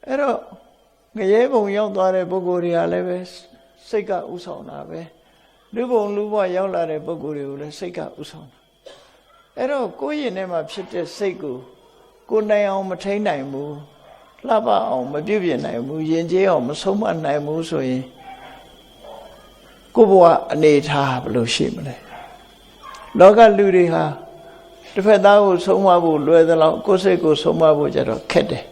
အဲ့တော့ငရဲဘုံရောက်သွားတဲ့ပုဂ္ဂိုလ်တွေကလည်းပဲစိတ်ကဥဆောင်တာပဲလူဘုံလူဘဝရောက်လာတဲ့ပုဂ္ဂိုလ်တွေကိုလည်းစိတ်ကဥဆောင်တာအဲ့တော့ကိုယ်ရင်ထဲမှာဖြစ်တဲ့စိတ်ကိုနိုင်အောင်မထိန်းနိုင်ဘူးလှပအောင်မပြုပြင်နိုင်ဘူးယဉ်ကျေးအောင်မဆုံးမနိုင်ဘူးဆိုရင်ကိုယ်ဘဝအနေထားဘယ်လိုရှိမလဲလောကလူတွေဟာတစ်ဖက်သားကိုဆုံးမဖို့လွယ်သလောက်ကိုယ်စိတ်ကိုဆုံးမဖို့ကြတော့ခက်တယ်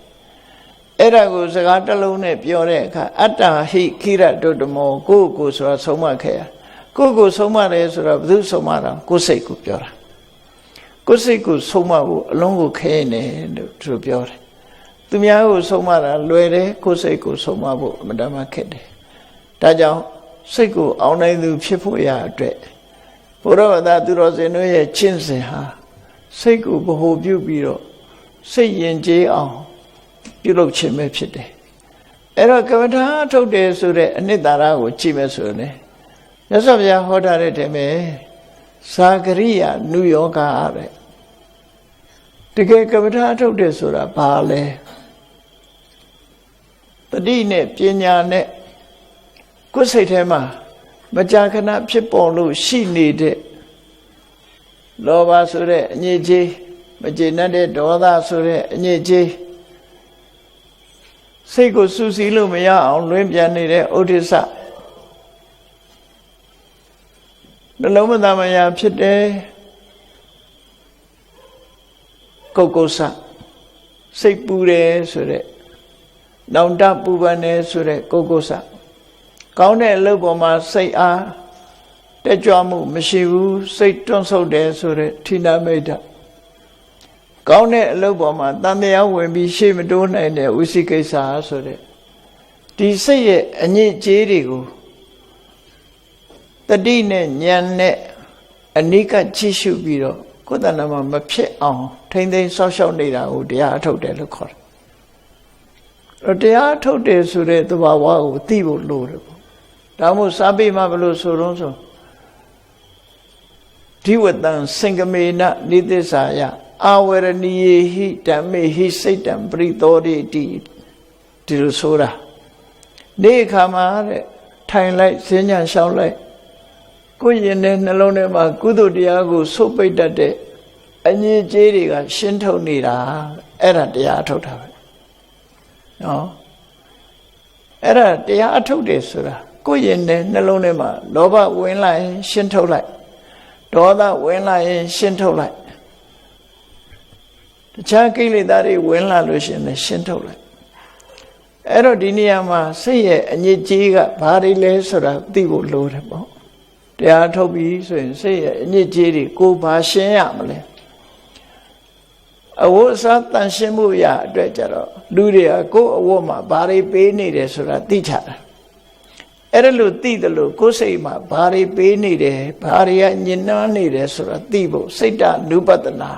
အဲ့ဒါကိုစကားတစ်လုံးနဲ့ပြောတဲ့အခါအတ္တဟိခိရတုတ္တမောကိုဆိုတာဆုံးမခဲ့ရကိုဆုံးမတယ်ဆိုတာဘယ်သူဆုံးမတာကိုယ်စိတ်ကိုပြောတာကိုယ်စိတ်ကိုဆုံးမဖို့အလုံးကိုခဲနေလို့သူပြောတယ်သူများကိုဆုံးမတာလွယ်တယ်ကိုယ်စိတ်ကိုဆုံးမဖို့အမှန်တမ်းခက်တယ်ဒါကြောင့်စိတ်ကိုအောင်နိုင်သူဖြစ်ဖို့ရအတွက်ဘုရားဘာသာသူတော်စင်တို့ရဲ့ကျင့်စဉ်ဟာစိတ်ကိုဗဟိုပြုပြီးတော့စိတ်ယဉ်ကျေးအောင်ပြုလုပ်ခြင်းပဲဖြစ်တယ်အဲ့တော့ကမ္မထာထုတ်တယ်ဆိုတဲ့အနှစ်သာရကိုကြည့်မယ်ဆိုရင်မြတ်စွာဘုရားဟောထားတဲ့တည်းမဲ့သာဂရိယနုယောဂတဲ့တကယ်ကမ္မထာထုတ်တယ်ဆိုတာဘာလဲတတိနဲ့ပညာနဲ့ကိုယ်စိတ်ထဲမှာမကြာခဏဖြစ်ပေါ်လို့ရှိနေတဲ့လောဘဆိုတဲ့အညစ်အကြေးမကျေနပ်တဲ့ဒေါသဆိုတဲ့အညစ်အကြေးစိတ်ကိုစူးစီးလို့မရအောင်လွင်ပြန်နေတဲ့ဥဒိစ္စနှလုံးမသားမယာဖြစ်တဲ့ကုက္ကုဆစိတ်ပူတယ်ဆိုတဲ့နောင်တပူပန်တယ်ဆိုတဲ့ကုက္ကုဆကောင်းတဲ့အလုပ်ပေါ်မှာစိတ်အားတက်ကြွမှုမရှိဘူးစိတ်တွန့်ဆုတ်တယ်ဆိုတဲ့ဌိနမိတ်တကောင်းတဲ့အလုပ်ပေါ်မှာတန်တရားဝင်ပြီးရှေ့မတိုးနိုင်တဲ့ဝိသိကိစ္စဆိုတဲ့ဒီစိတ်ရဲ့အညစ်အကြေးတွေကိုတတိနဲ့ဉာဏ်နဲ့အနိကကြည့်ရှုပြီးတော့ကိုယ်တဏ္ဍာမှာမဖြစ်အောင်ထိမ့်သိမ်းဆောက်ရှောက်နေတာကိုတရားအထုတ်တယ်လို့ခေါ်တယ်တရားထုတ်တယ်ဆိုတဲ့သဘာဝကိုသိဖို့လိုတယ်ပေါ့ဒါမှမဟုတ်စာပေမှာဘယ်လိုဆိုတော့ဆိုဒီဝတ္တံစင်္ကမေနနိသစ္စာယအာဝရဏီယေဟိဓမ္မေဟိစိတ်တံပရိသောတိတိဒီလိုဆိုတာဒီအခါမှာတဲ့ထိုင်လိုက်စဉ်းညာလျှောက်လိုက်ကိုယ်ရင်ထဲနှလုံးထဲမှာကုသိုလ်တရားကိုဆုပ်ပိတ်တတ်တဲ့အငြိအကျေးတွေကရှင်းထုတ်နေတာအဲ့ဒါတရားထုတ်တာပဲနော်အဲ့ဒါတရားအထုတ်တယ်ဆိုတာကိုယ်ရင်ထဲနှလုံးထဲမှာလောဘဝင်လာရင်ရှင်းထုတ်လိုက်ဒေါသဝင်လာရင်ရှင်းထုတ်လိုက်တခြားကိလေသာတွေဝင်လာလို့ရှိရင်လည်းရှင်းထုတ်လိုက်အဲ့တော့ဒီနေရာမှာစိတ်ရဲ့အညစ်အကြေးကဘာတွေလဲဆိုတာသိဖို့လိုတယ်ပေါ့တရားထုတ်ပြီးဆိုရင်စိတ်ရဲ့အညစ်အကြေးတွေကိုဘာရှင်းရမလဲအဝတ်အစားတန်ရှင်းမှုရအတွက်ကြတော့လူတွေကကိုယ်အဝတ်မှာဘာတွေပေးနေတယ်ဆိုတာသိချတာအဲ့ဒါလို့သိတယ်လို့ကိုယ်စိတ်မှာဘာတွေပေးနေတယ်ဘာတွေကညှဉ်းနှွမ်းနေတယ်ဆိုတာသိဖို့စိတ်တနုပဒနာ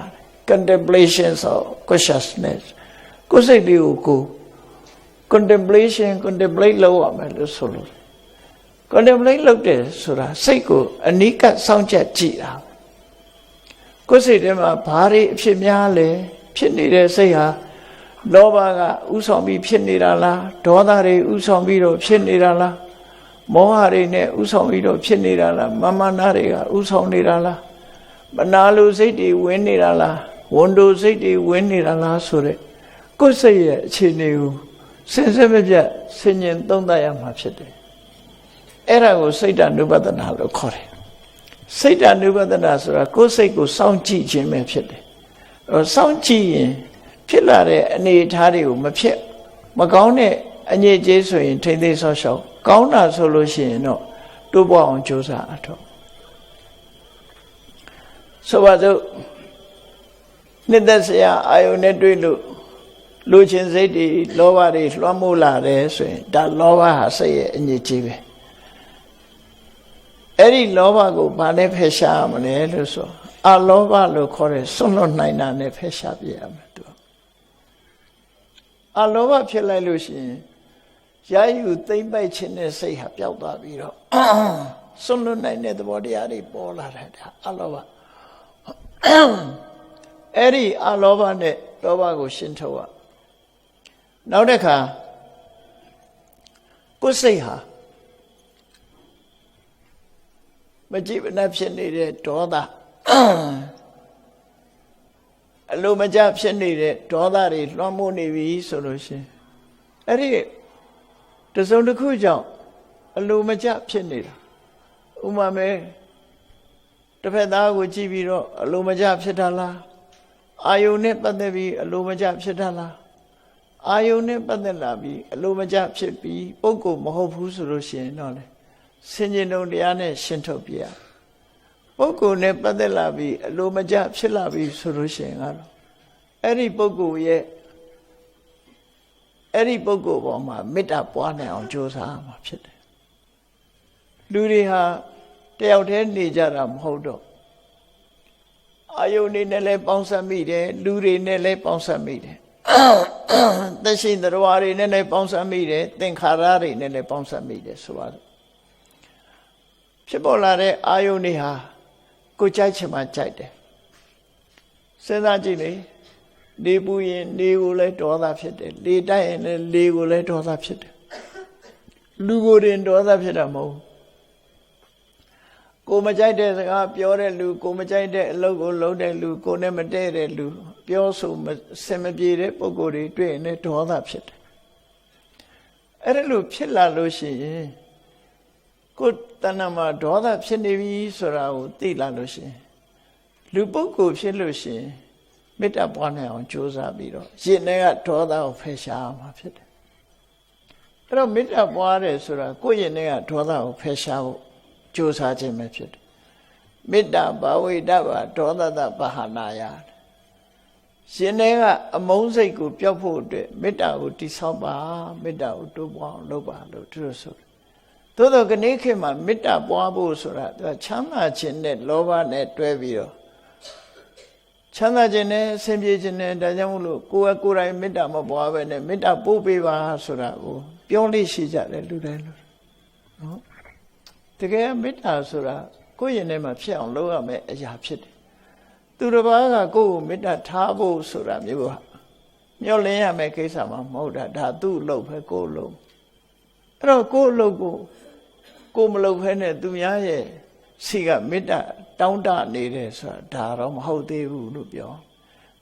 contemplation of consciousness ကိုယ်စိတ်လေးကို contemplate လုပ်ရမယ်လို့ဆိုလို့ contemplate လုပ်တယ်ဆိုတာစိတ်ကိုအနိကစောင့်ကြည့်ကြည့်တာကိုယ်စိတ်ထဲမှာဘာတွေအဖြစ်များလဲဖြစ်နေတဲ့စိတ်ဟာလောဘကဥဆောင်ပြီးဖြစ်နေတာလားဒေါသတွေဥဆောင်ပြီးတော့ဖြစ်နေတာလားမောဟတွေနဲ့ဥဆောင်ပြီးတော့ဖြစ်နေတာလားမာနတွေကဥဆောင်နေတာလားမနာလိုစိတ်တွေဝင်နေတာလားဝန်တိုစိတ်တွေဝင်နေတာလားဆိုတဲ့ကိုယ်စိတ်ရဲ့အခြေအနေကိုစဉ်ဆက်မပြတ်ဆင်ញင်သုံးသပ်ရမှာဖြစ်တယ်အဲ့ဒါကိုစိတ်တ ानु ပဒနာလို့ခေါ်တယ် စိတ်ဓာနုပဒနာဆိုတာကိုယ်စိတ်ကိုစောင့်ကြည့်ခြင်းပဲဖြစ်တယ်စောင့်ကြည့်ရင်ဖြစ်လာတဲ့အနေအထားတွေကိုမဖြစ်မကောင်းတဲ့အညစ်အကြေးဆိုရင်ထိမ့်သိမ်းဆော့ရှောက်ကောင်းတာဆိုလို့ရှိရင်တော့တိုးပွားအောင်ကြိုးစားအထောက်ဆိုပါစို့နှစ်သက်စရာအာယုန်နဲ့တွေ့လို့လူချင်းစိတ်တွေလောဘတွေလွှမ်းမိုးလာတယ်ဆိုရင်ဒါလောဘဟာစိတ်ရဲ့အညစ်အကြေးပဲအဲ့ဒီလောဘကိုဘာနဲ့ဖယ်ရှားမလဲလို့ဆိုအလောဘလို့ခေါ်တဲ့စွန့်လွတ်နိုင်တာနဲ့ဖယ်ရှားပြရမယ်သူအလောဘဖြစ်လိုက်လို့ရှိရင်ရာယူသိမ့်ပိုက်ခြင်းနဲ့စိတ်ဟာပျောက်သွားပြီးတော့စွန့်လွတ်နိုင်တဲ့သဘောတရားတွေပေါ်လာတယ်ဒါအလောဘအဲ့ဒီအလောဘနဲ့လောဘကိုရှင်းထုတ်ရနောက်တစ်ခါကိုယ်စိတ်ဟာမကြည်မနှက်ဖြစ်နေတဲ့ဒေါသအလိုမကျဖြစ်နေတဲ့ဒေါသတွေလွှမ်းမိုးနေပြီဆိုလို့ရှိရင်အဲ့ဒီတစုံတစ်ခုကြောင့်အလိုမကျဖြစ်နေတာဥမာမဲ့တစ်ဖက်သားကိုကြည့်ပြီးတော့အလိုမကျဖြစ်တာလားအာယုန်နဲ့ပတ်သက်ပြီးအလိုမကျဖြစ်တာလားအာယုန်နဲ့ပတ်သက်လာပြီးအလိုမကျဖြစ်ပြီးပုဂ္ဂိုလ်မဟုတ်ဘူးဆိုလို့ရှိရင်တော့လေဆင်ခြင်တုံတရားနဲ့ရှင်းထုတ်ပြရပုဂ္ဂိုလ်နဲ့ပတ်သက်လာပြီးအလိုမကျဖြစ်လာပြီးဆိုလို့ရှိရင်ကတော့အဲ့ဒီပုဂ္ဂိုလ်ရဲ့အဲ့ဒီပုဂ္ဂိုလ်ပေါ်မှာမေတ္တာပွားနိုင်အောင်ကြိုးစားမှာဖြစ်တယ်လူတွေဟာတယောက်တည်းနေကြတာမဟုတ်တော့အာယုန်နေနဲ့လည်းပေါင်းစပ်မိတယ်လူတွေနဲ့လည်းပေါင်းစပ်မိတယ်သက်ရှိသတ္တဝါတွေနဲ့လည်းပေါင်းစပ်မိတယ်သင်္ခါရတွေနဲ့လည်းပေါင်းစပ်မိတယ်ဆိုပါတော့ဖြစ်ပေါ်လာတဲ့အာယုန်တွေဟာကိုကြိုက်ချင်မှကြိုက်တယ်စဉ်းစားကြည့်လေနေပူရင်နေကိုလည်းဒေါသဖြစ်တယ်လေတိုက်ရင်လည်းလေကိုလည်းဒေါသဖြစ်တယ်လူကိုယ်တင်ဒေါသဖြစ်တာမဟုတ်ကိုမကြိုက်တဲ့စကားပြောတဲ့လူကိုမကြိုက်တဲ့အလုပ်ကိုလုပ်တဲ့လူကိုနဲ့မတည့်တဲ့လူပြောဆိုစင်မပြေတဲ့ပုံကိုယ်တွေတွေ့ရင်လည်းဒေါသဖြစ်တယ်အဲ့ဒါလို့ဖြစ်လာလို့ရှိရင်ကိုယ်တဏ္ဍာမှာဒေါသဖြစ်နေပြီဆိုတာကိုသိလာလို့ရှိရင်လူပုဂ္ဂိုလ်ဖြစ်လို့ရှိရင်မေတ္တာပွားနိုင်အောင်ကြိုးစားပြီးတော့ရင်ထဲကဒေါသကိုဖယ်ရှားမှာဖြစ်တယ်အဲ့တော့မေတ္တာပွားတယ်ဆိုတာကိုယ့်ရင်ထဲကဒေါသကိုဖယ်ရှားဖို့ကြိုးစားခြင်းပဲဖြစ်တယ်မေတ္တာဘာဝိတ္တဘာဒေါသတပဟာနာယရှင်ထဲကအမုန်းစိတ်ကိုပျောက်ဖို့အတွက်မေတ္တာကိုတိဆောက်ပါမေတ္တာကိုတိုးပွားအောင်လုပ်ပါလို့သူတို့ဆိုတယ်သို့တော့ခဏခေတ်မှာမေတ္တာပွားဖို့ဆိုတာသူကချမ်းသာခြင်းနဲ့လောဘနဲ့တွဲပြီးတော့ချမ်းသာခြင်းနဲ့ဆင်ပြေခြင်းနဲ့ဒါကြောင့်မို့လို့ကိုယ်ကိုယ်တိုင်မေတ္တာမပွားဘဲနဲ့မေတ္တာပို့ပေးပါဆိုတာကိုပြောလို့ရှိကြတယ်လူတိုင်းလူနော်တကယ်မေတ္တာဆိုတာကိုယ့်ရင်ထဲမှာဖြစ်အောင်လုပ်ရမယ်အရာဖြစ်တယ်သူတစ်ပါးကကိုယ့်ကိုမေတ္တာထားဖို့ဆိုတာမျိုးဟာမျှော်လင့်ရမယ်ကိစ္စမှမဟုတ်တာဒါသူ့အလုပ်ပဲကိုယ့်အလုပ်အဲ့တော့ကိုယ့်အလုပ်ကိုမလုပ်ဖဲနဲ့သူများရဲ့စီကမေတ္တာတောင်းတနေတယ်ဆိုတာဒါတော့မဟုတ်သေးဘူးလို့ပြော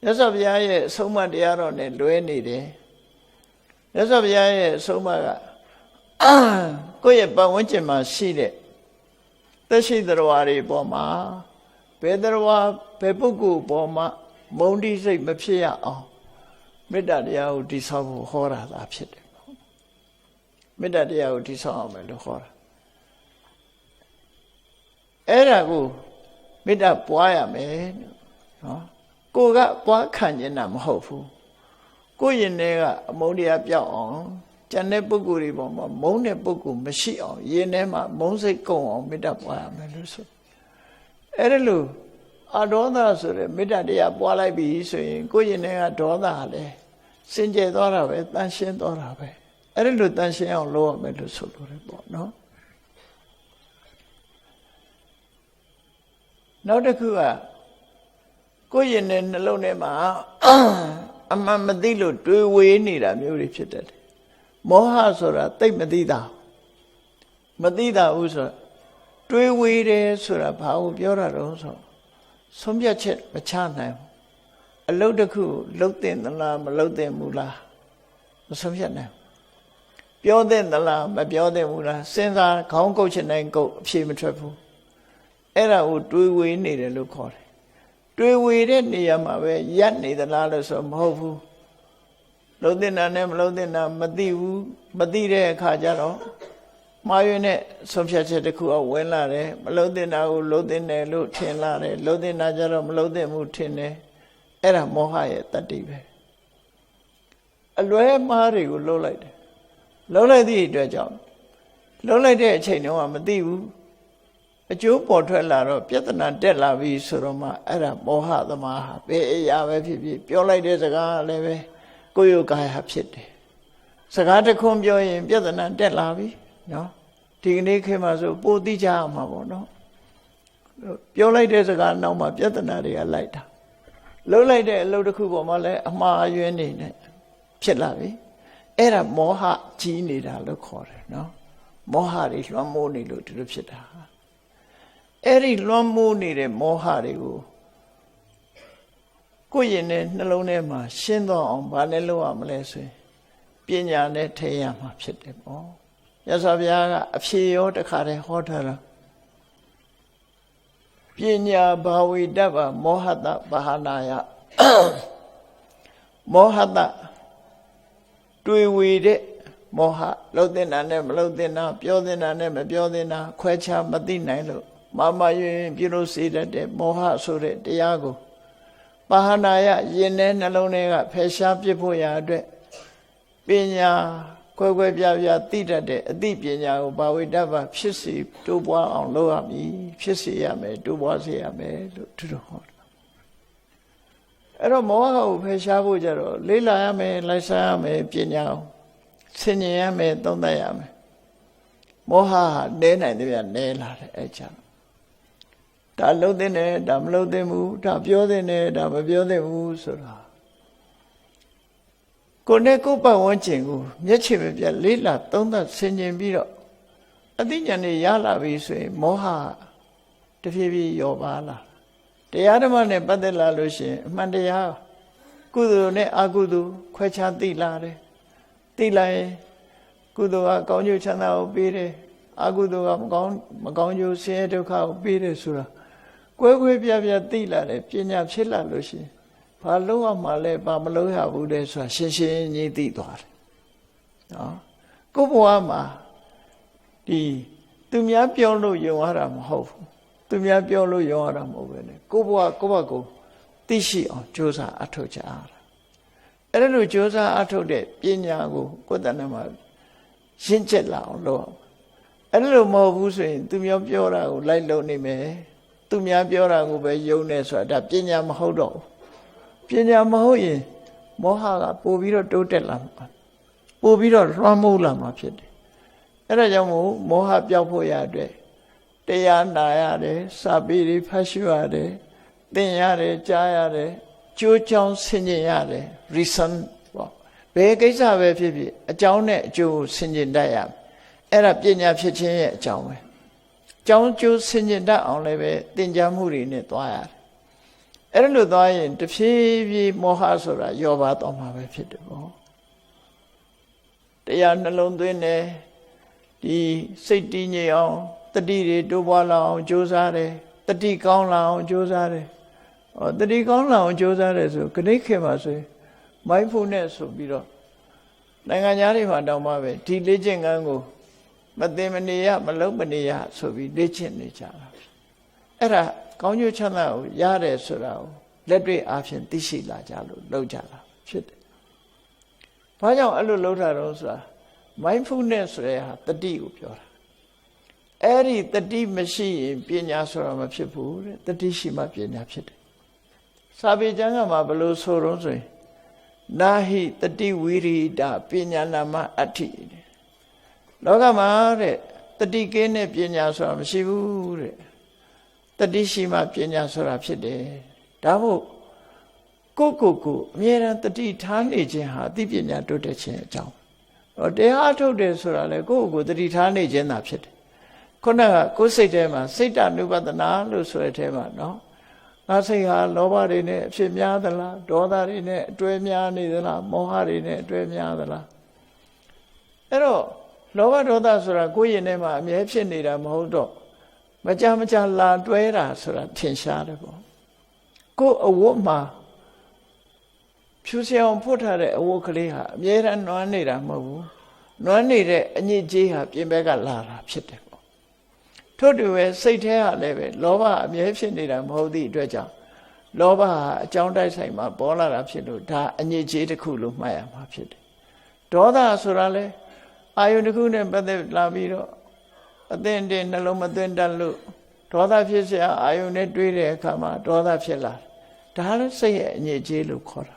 မြတ်စွာဘုရားရဲ့အဆုံးအမတရားတော်နဲ့လွဲနေတယ်မြတ်စွာဘုရားရဲ့အဆုံးအမကကိုယ့်ရဲ့ပတ်ဝန်းကျင်မှာရှိတဲ့သက်ရှိသတ္တဝါတွေပေါ်မှာဘယ်သတ္တဝါဘယ်ပုဂ္ဂိုလ်ပေါ်မှာမုန်းတိစိတ်မဖြစ်ရအောင်မေတ္တာတရားကိုတည်ဆောက်ဖို့ဟောတာသာဖြစ်တယ်မေတ္တာတရားကိုတည်ဆောက်အောင်မယ်လို့ဟောတာအဲ့ဒါကိုမေတ္တာပွားရမယ်နော်ကိုကပွားခံနေတာမဟုတ်ဘူးကိုရင်ထဲကအမုန်းတရားပြောက်အောင်ကျန်တဲ့ပုဂ္ဂိုလ်တွေပေါ်မှာမုန်းတဲ့ပုဂ္ဂိုလ်မရှိအောင်ရင်ထဲမှာမုန်းစိတ်ကုန်အောင်မေတ္တာပွားရမယ်လို့ဆိုအဲ့ဒါလို့အဒေါသဆိုတဲ့မေတ္တာတရားပွားလိုက်ပြီဆိုရင်ကိုရင်ထဲကဒေါသကလည်းစင်ကြယ်သွားတာပဲတန်ရှင်းသွားတာပဲအဲ့ဒါလို့တန်ရှင်းအောင်လုပ်ရမယ်လို့ဆိုလိုတယ်ပေါ့နော်နောက်တစ်ခုကကိုယ့်ရင်နဲ့နှလုံးထဲမှာအမှန်မသိလို့တွေးဝေးနေတာမျိုးတွေဖြစ်တတ်တယ်မောဟဆိုတာသိမသိတာမသိတာဘူးဆိုတွေးဝေးတယ်ဆိုတာဘာကိုပြောတာတော့ဆိုဆုံးဖြတ်ချက်မချနိုင်ဘူးအလုပ်တစ်ခုလုပ်တင်သလားမလုပ်တင်ဘူးလားမဆုံးဖြတ်နိုင်ပြောတင်သလားမပြောတင်ဘူးလားစဉ်းစားခေါင်းကုတ်ချင်တိုင်းကုတ်အဖြေမထွက်ဘူး အဲ့ဒါကိုတွေးဝေနေတယ်လို့ခေါ်တယ်တွေးဝေတဲ့နေရာမှာပဲရပ်နေသလားလို့ဆိုမဟုတ်ဘူးလုံးတင်တာနဲ့မလုံးတင်တာမသိဘူးမသိတဲ့အခါကျတော့မှားရွေးနဲ့ဆုံးဖြတ်ချက်တစ်ခုအဝင်လာတယ်မလုံးတင်တာကိုလုံးတင်တယ်လို့ထင်လာတယ်လုံးတင်တာကျတော့မလုံးတင်မှုထင်တယ်အဲ့ဒါမောဟရဲ့တတ္တိပဲအလွဲမှားတွေကိုလုံးလိုက်တယ်လုံးလိုက်သည့်အတွက်ကြောင့်လုံးလိုက်တဲ့အချိန်တုန်းကမသိဘူးအကျိုးပေါ်ထွက်လာတော့ပြဿနာတက်လာပြီဆိုတော့မှအဲ့ဒါမောဟသမားဟာဘယ်အရာပဲဖြစ်ဖြစ်ပြောလိုက်တဲ့စကားလည်းပဲကိုယ်ယုတ်ကာယဖြစ်တယ်စကားတစ်ခွန်းပြောရင်ပြဿနာတက်လာပြီနော်ဒီကနေ့ခေတ်မှာဆိုပိုသိကြအောင်မှာပေါ့နော်ပြောလိုက်တဲ့စကားနောက်မှာပြဿနာတွေကလိုက်တာလှုပ်လိုက်တဲ့အလုပ်တစ်ခုပေါ်မှာလည်းအမှားအယွင်းနေနဲ့ဖြစ်လာပြီအဲ့ဒါမောဟကြီးနေတာလို့ခေါ်တယ်နော်မောဟတွေလွှမ်းမိုးနေလို့ဒီလိုဖြစ်တာအဲ့ဒီလွှမ်းမိုးနေတဲ့မောဟတွေကိုကိုယ့်ရင်နဲ့နှလုံးထဲမှာရှင်းတော့အောင်ဘာနဲ့လုပ်ရမလဲဆိုရင်ပညာနဲ့ထည့်ရမှာဖြစ်တယ်ပေါ့မြတ်စွာဘုရားကအဖြေရောတခါတည်းဟောထားတာပညာဘာဝိတ္တဗမောဟတဘာဟာနာယမောဟတတွေဝေတဲ့မောဟလှုပ်တဲ့နာနဲ့မလှုပ်တဲ့နာပြောတဲ့နာနဲ့မပြောတဲ့နာခွဲခြားမသိနိုင်လို့မာမယွင်ပြုလို့စေတတ်တဲ့မောဟဆိုတဲ့တရားကိုပါဟနာယရင်ထဲနှလုံးထဲကဖယ်ရှားပြစ်ဖို့ရာအတွက်ပညာခွဲခွဲပြားပြားသိတတ်တဲ့အသိပညာကိုဘာဝိတ္တဗဖြစ်စီတိုးပွားအောင်လုပ်ရမည်ဖြစ်စေရမယ်တိုးပွားစေရမယ်လို့သူတို့ဟောတယ်အဲ့တော့မောဟကိုဖယ်ရှားဖို့ကြတော့လေးလာရမယ်လိုက်စားရမယ်ပညာကိုဆင်ញင်ရမယ်သုံးသပ်ရမယ်မောဟဟာနဲနိုင်တယ်ဗျနဲလာတယ်အဲ့ကြောင့်ဒါလှုပ်တဲ့နဲ့ဒါမလှုပ်တဲ့ဘူးဒါပြောတဲ့နဲ့ဒါမပြောတဲ့ဘူးဆိုတာကိုယ်နဲ့ကိုယ်ပတ်ဝန်းကျင်ကိုမျက်ခြေမပြတ်လေးလာသုံးသပ်ဆင်ញင်ပြီးတော့အသိဉာဏ်နဲ့ရလာပြီဆိုရင်မောဟတဖြည်းဖြည်းရောပါလာတရားဓမ္မနဲ့ပတ်သက်လာလို့ရှိရင်အမှန်တရားကုသိုလ်နဲ့အကုသိုလ်ခွဲခြားသိလာတယ်သိလိုက်ရင်ကုသိုလ်ကကောင်းကျိုးချမ်းသာကိုပေးတယ်အကုသိုလ်ကမကောင်းကျိုးဆင်းရဲဒုက္ခကိုပေးတယ်ဆိုတာကွဲကွဲပြားပြားသိလာတယ်ပညာဖြစ်လာလို့ရှိရင်ဘာလို့ရမှာလဲဘာမလို့ရဘူးလဲဆိုတာရှင်းရှင်းကြီးသိသွားတယ်နော်ကိုယ့်ဘဝမှာဒီသူများပြောလို့ယုံရတာမဟုတ်ဘူးသူများပြောလို့ယုံရတာမဟုတ်ပဲလေကိုယ့်ဘဝကိုသိရှိအောင်ကြိုးစားအထောက်ကြရတာအဲ့လိုကြိုးစားအထောက်တဲ့ပညာကိုကိုယ်တဏ္ဍမှာရှင်းချက်လာအောင်လုပ်အောင်အဲ့လိုမဟုတ်ဘူးဆိုရင်သူများပြောတာကိုလိုက်လုပ်နေမယ်သူများပြောတာကိုပဲယုံနေဆိုတာဒါပညာမဟုတ်တော့ဘူးပညာမဟုတ်ရင်မောဟကပို့ပြီးတော့တိုးတက်လာမှာပို့ပြီးတော့လွှမ်းမိုးလာမှာဖြစ်တယ်အဲ့ဒါကြောင့်မို့မောဟပျောက်ဖို့ရအတွက်တရားနာရတယ်စာပေတွေဖတ်ရှုရတယ်သင်ရတယ်ကြားရတယ်ကြိုးကြောင်းဆင်ခြင်ရတယ် reason ပေါ့ဘယ်ကိစ္စပဲဖြစ်ဖြစ်အကြောင်းနဲ့အကျိုးကိုဆင်ခြင်တတ်ရမယ်အဲ့ဒါပညာဖြစ်ခြင်းရဲ့အကြောင်းပဲအကြောင်းကျိုးဆင်ခြင်တတ်အောင်လည်းပဲသင်ကြားမှုတွေနဲ့သွားရတယ်အဲ့လိုသွားရင်တဖြည်းဖြည်းမောဟဆိုတာယောပါတော့မှာပဲဖြစ်တယ်ပေါ့တရားနှလုံးသွင်းတယ်ဒီစိတ်တည်ငြိမ်အောင်တတိတွေတိုးပွားလာအောင်ကြိုးစားတယ်တတိကောင်းလာအောင်ကြိုးစားတယ်တတိကောင်းလာအောင်ကြိုးစားတယ်ဆိုခဏခေတ်မှာဆိုရင် mindfulness ဆိုပြီးတော့နိုင်ငံသားတွေမှာတောင်းပါပဲဒီလေ့ကျင့်ခန်းကိုမသိမနေရမလုံးမနေရဆိုပြီးလေ့ကျင့်နေကြတာအဲ့ဒါကောင်းကျိုးချမ်းသာကိုရတယ်ဆိုတာကိုလက်တွေ့အားဖြင့်သိရှိလာကြလို့လုပ်ကြတာဖြစ်တယ်။ဘာကြောင့်အဲ့လိုလုပ်တာတော့ဆိုတာ mindfulness ဆိုတဲ့ဟာတတိကိုပြောတာ။အဲ့ဒီတတိမရှိရင်ပညာဆိုတာမဖြစ်ဘူးတဲ့။တတိရှိမှပညာဖြစ်တယ်။စာပေကျမ်းကမှာဘယ်လိုဆိုတော့ဆိုရင်နာဟိတတိဝိရိဒပညာနာမအဋ္ဌိတဲ့။လောကမှာတဲ့တတိကင်းတဲ့ပညာဆိုတာမရှိဘူးတဲ့။တတိရှိမှပညာဆိုတာဖြစ်တယ်ဒါမို့ကိုအမြဲတမ်းတတိထားနေခြင်းဟာအသိပညာတိုးတက်ခြင်းအကြောင်းတရားထုတ်တယ်ဆိုတာလေကိုတတိထားနေခြင်းသာဖြစ်တယ်ခုနကကိုယ်စိတ်ထဲမှာစိတ်တ ानु ပဒနာလို့ဆိုတဲ့ထဲမှာနော်ငါစိတ်ဟာလောဘတွေနဲ့အဖြစ်များသလားဒေါသတွေနဲ့အတွဲများနေသလားမောဟတွေနဲ့အတွဲများသလားအဲ့တော့လောဘဒေါသဆိုတာကိုယ်ရင်ထဲမှာအမြဲဖြစ်နေတာမဟုတ်တော့ မကြလာတွဲတာဆိုတာထင်ရှားတယ်ပေါ့ကိုယ်အဝတ်မှာဖြူစင်အောင်ဖွတ်ထားတဲ့အဝတ်ကလေးဟာအမြဲတမ်းနွမ်းနေတာမဟုတ်ဘူးနွမ်းနေတဲ့အညစ်အကြေးဟာပြင်ဘက်ကလာတာဖြစ်တယ်ပေါ့ထို့တူပဲစိတ်ထဲကလည်းပဲလောဘအမြဲဖြစ်နေတာမဟုတ်သည့်အတွက်ကြောင့်လောဘဟာအကြောင်းတိုက်ဆိုင်မှာပေါ်လာတာဖြစ်လို့ဒါအညစ်အကြေးတစ်ခုလို့မှတ်ရမှာဖြစ်တယ်ဒေါသဆိုတာလဲအာယုန်တစ်ခုနဲ့ပတ်သက်လာပြီးတော့အသင့်တင်နှလုံးမသွင်းတတ်လို့ဒေါသဖြစ်เสียအာယုန်နဲ့တွေးတဲ့အခါမှာဒေါသဖြစ်လာတယ်ဒါလည်းစိတ်ရဲ့အညစ်အကြေးလို့ခေါ်တာ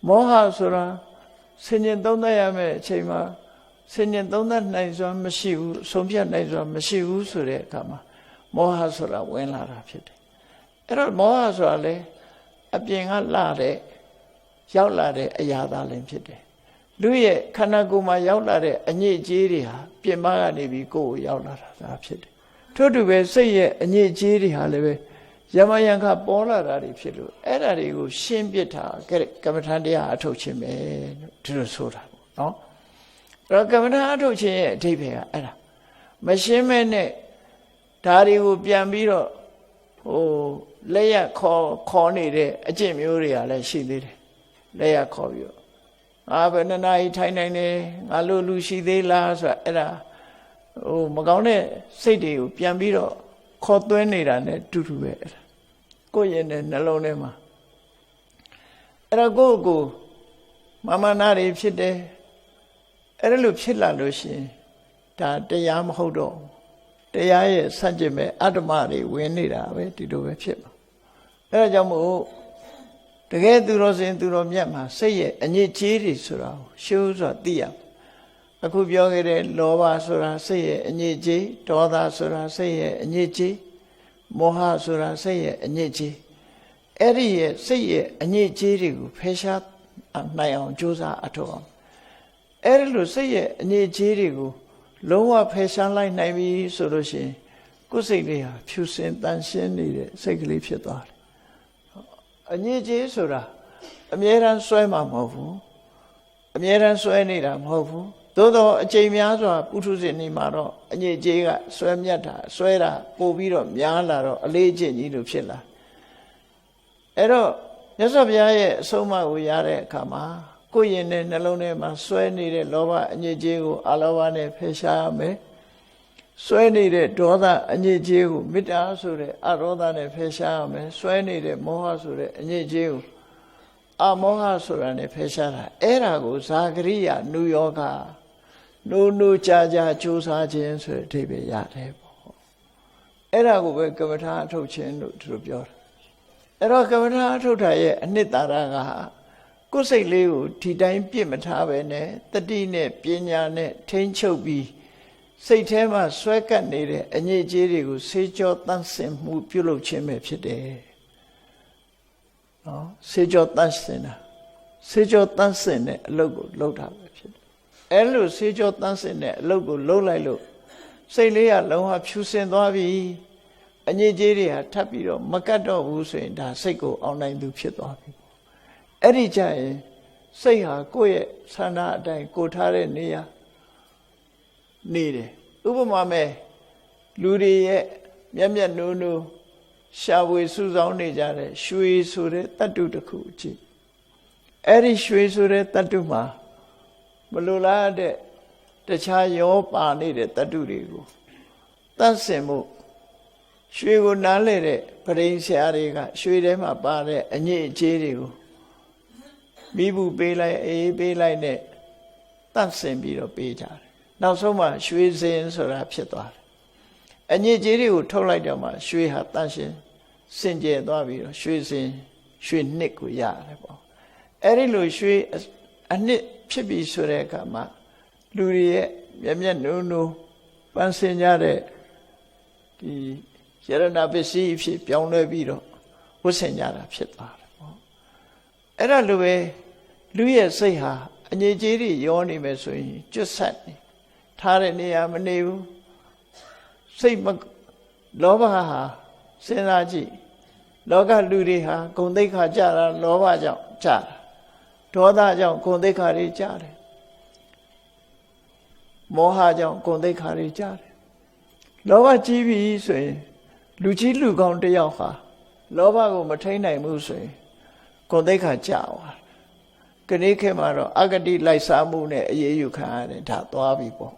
မောဟဆိုတာဆင်ញင်သုံးသပ်ရမယ့်အချိန်မှာဆင်ញင်သုံးသပ်နိုင်စွာမရှိဘူးဆုံးဖြတ်နိုင်စွာမရှိဘူးဆိုတဲ့အခါမှာမောဟဆိုတာဝင်လာတာဖြစ်တယ်အဲ့တော့မောဟဆိုတာလေအပြင်ကလာတဲ့ရောက်လာတဲ့အရာသားလည်းဖြစ်တယ်လူရဲ့ခန္ဓာကိုယ်မှာရောက်လာတဲ့အညစ်အကြေးတွေဟာပြင်ပကနေပြီးကိုယ်ကိုရောက်လာတာဖြစ်တယ်ထို့တူပဲစိတ်ရဲ့အညစ်အကြေးတွေဟာလည်းပဲယမယံခပေါ်လာတာတွေဖြစ်လို့အဲ့ဒါတွေကိုရှင်းပြတာကမ္မထာတရားအထုတ်ခြင်းပဲလို့ဒီလိုဆိုတာပေါ့နော်အဲ့တော့ကမ္မထာအထုတ်ခြင်းရဲ့အဓိပ္ပာယ်ကအဲ့ဒါမရှင်းမဲ့နဲ့ဒါတွေကိုပြန်ပြီးတော့လက်ရခေါ်နေတဲ့အကျင့်မျိုးတွေကလည်းရှိသေးတယ်လက်ရခေါ်ပြီးတော့ဘယ်နှစ်နာရီထိုင်နိုင်တယ်ငါလို့လူရှိသေးလားဆိုတာအဲ့ဒါမကောင်းတဲ့စိတ်တွေကိုပြန်ပြီးတော့ခေါ်သွင်းနေတာ ਨੇ တူတူပဲအဲ့ဒါကိုယ့်ရဲ့နှလုံးထဲမှာအဲ့တော့ကိုယ်မာမနာတွေဖြစ်တယ်အဲ့ဒါလို့ဖြစ်လာလို့ရှိရင်ဒါတရားမဟုတ်တော့တရားရဲ့ဆန့်ကျင်မဲ့အတ္တမတွေဝင်နေတာပဲဒီလိုပဲဖြစ်မှာအဲ့ဒါကြောင့်မို့တကယ်သူတော်စင်သူတော်မြတ်မှာစိတ်ရဲ့အညစ်အကြေးတွေဆိုတာကိုရှုဆိုတာသိရအခုပြောခဲ့တဲ့လောဘဆိုတာစိတ်ရဲ့အညစ်အကြေးဒေါသဆိုတာစိတ်ရဲ့အညစ်အကြေးမောဟဆိုတာစိတ်ရဲ့အညစ်အကြေးအဲ့ဒီရဲ့စိတ်ရဲ့အညစ်အကြေးတွေကိုဖယ်ရှားနိုင်အောင်ကြိုးစားအထောက်အောင်အဲ့ဒီလိုစိတ်ရဲ့အညစ်အကြေးတွေကိုလုံးဝဖယ်ရှားလိုက်နိုင်ပြီဆိုလို့ရှိရင်ကိုယ်စိတ်လေးဟာဖြူစင်တန်ရှင်းနေတဲ့စိတ်ကလေးဖြစ်သွားတယ်အညစ်အကြေးဆိုတာအမြဲတမ်းဆွဲမှာမဟုတ်ဘူးအမြဲတမ်းဆွဲနေတာမဟုတ်ဘူးသို့တော့အချိန်များစွာပုထုဇဉ်နေမှာတော့အညစ်အကြေးကဆွဲမြတ်တာဆွဲတာပို့ပြီးတော့များလာတော့အလေးအကျင့်ကြီးလို့ဖြစ်လာအဲ့တော့မြတ်စွာဘုရားရဲ့အဆုံးအမကိုရတဲ့အခါမှာကိုယ်ရင်နဲ့နှလုံးထဲမှာဆွဲနေတဲ့လောဘအညစ်အကြေးကိုအလောဘနဲ့ဖယ်ရှားရမယ်ဆွဲနေတဲ့ဒေါသအညစ်အကြေးကိုမေတ္တာဆိုတဲ့အရောဓနဲ့ဖယ်ရှားရမယ်ဆွဲနေတဲ့မောဟဆိုတဲ့အညစ်အကြေးကိုအမောဟဆိုတာနဲ့ဖယ်ရှားတာအဲ့ဒါကိုဇာဂရိယနုယောဂနိုးကြာကြိုးစားခြင်းဆိုတဲ့အဓိပ္ပာယ်ရတယ်ပေါ့အဲ့ဒါကိုပဲကမ္မထာအထုတ်ခြင်းလို့သူတို့ပြောတာအဲ့တော့ကမ္မထာအထုတ်တာရဲ့အနှစ်သာရကကိုယ်စိတ်လေးကိုဒီတိုင်းပြစ်မထားပဲနဲ့တတိနဲ့ပညာနဲ့ထိန်းချုပ်ပြီးစိတ်ထဲမှာဆွဲကပ်နေတဲ့အညစ်အကြေးတွေကိုဆေးကြောတန့်စင်မှုပြုလုပ်ခြင်းပဲဖြစ်တယ်နော်ဆေးကြောတန့်စင်တာဆေးကြောတန့်စင်တဲ့အလုပ်ကိုလုပ်တာပဲဖြစ်တယ်အဲ့လိုဆေးကြောတန့်စင်တဲ့အလုပ်ကိုလုပ်လိုက်လို့စိတ်လေးကလုံးဝဖြူစင်သွားပြီအညစ်အကြေးတွေဟာထပ်ပြီးတော့မကတ်တော့ဘူးဆိုရင်ဒါစိတ်ကိုအောင်နိုင်သူဖြစ်သွားပြီအဲ့ဒီကြရင်စိတ်ဟာကိုယ့်ရဲ့ဆန္ဒအတိုင်းကိုထားတဲ့နေရာနေတယ်ဥပမာမဲ့လူတွေရဲ့မျက်နိုးနိုးရှာဖွေစုဆောင်းနေကြတဲ့ရွှေဆိုတဲ့တတ္တုတစ်ခုကြည့်အဲ့ဒီရွှေဆိုတဲ့တတ္တုမှာမလိုလားတဲ့တခြားရောပါနေတဲ့တတ္တုတွေကိုတန့်စင်မှုရွှေကိုနားလဲတဲ့ပရိန်ဆရာတွေကရွှေထဲမှာပါတဲ့အညစ်အကြေးတွေကိုမိဘူးပေးလိုက်အေးပေးလိုက်နဲ့တန့်စင်ပြီးတော့ပေးကြတယ်နောက်ဆုံးမှရွှေစင်ဆိုတာဖြစ်သွားတယ်အညစ်အကြေးတွေကိုထုတ်လိုက်တော့မှရွှေဟာတန့်ရှင်းစင်ကြယ်သွားပြီးတော့ရွှေစင်ရွှေနှစ်ကိုရတယ်ပေါ့အဲ့ဒီလိုရွှေအနှစ်ဖြစ်ပြီးဆိုတဲ့အခါမှာလူတွေရဲ့မျက်နိုးနိုးပန်းစင်ကြတဲ့ဒီယရဏပစ္စည်းဖြစ်ပြောင်းလဲပြီးတော့ဝတ်ဆင်ကြတာဖြစ်သွားတယ်ပေါ့အဲ့ဒါလိုပဲလူရဲ့စိတ်ဟာအငြိကြေးတွေရောနေမယ်ဆိုရင်ကျွတ်ဆက်နေထားတဲ့နေရာမနေဘူးစိတ်လောဘဟာစဉ်းစားကြည့်လောကလူတွေဟာဂုဏ်သိက္ခာကြတာလောဘကြောင့်ကြတာဒေါသကြောင့်ဂုဏ်သိက္ခာတွေကြတယ်မောဟကြောင့်ဂုဏ်သိက္ခာတွေကြတယ်လောဘကြီးပြီဆိုရင် လူကြီးလူကောင်းတယောက်ဟာလောဘကိုမထိန်းနိုင်ဘူးဆိုရင်ဂုဏ်သိက္ခာကျသွားကနေ့ခေတ်မှာတော့အဂတိလိုက်စားမှုနဲ့အေးအေးယူခံရတယ်ဒါသွားပြီပေါ့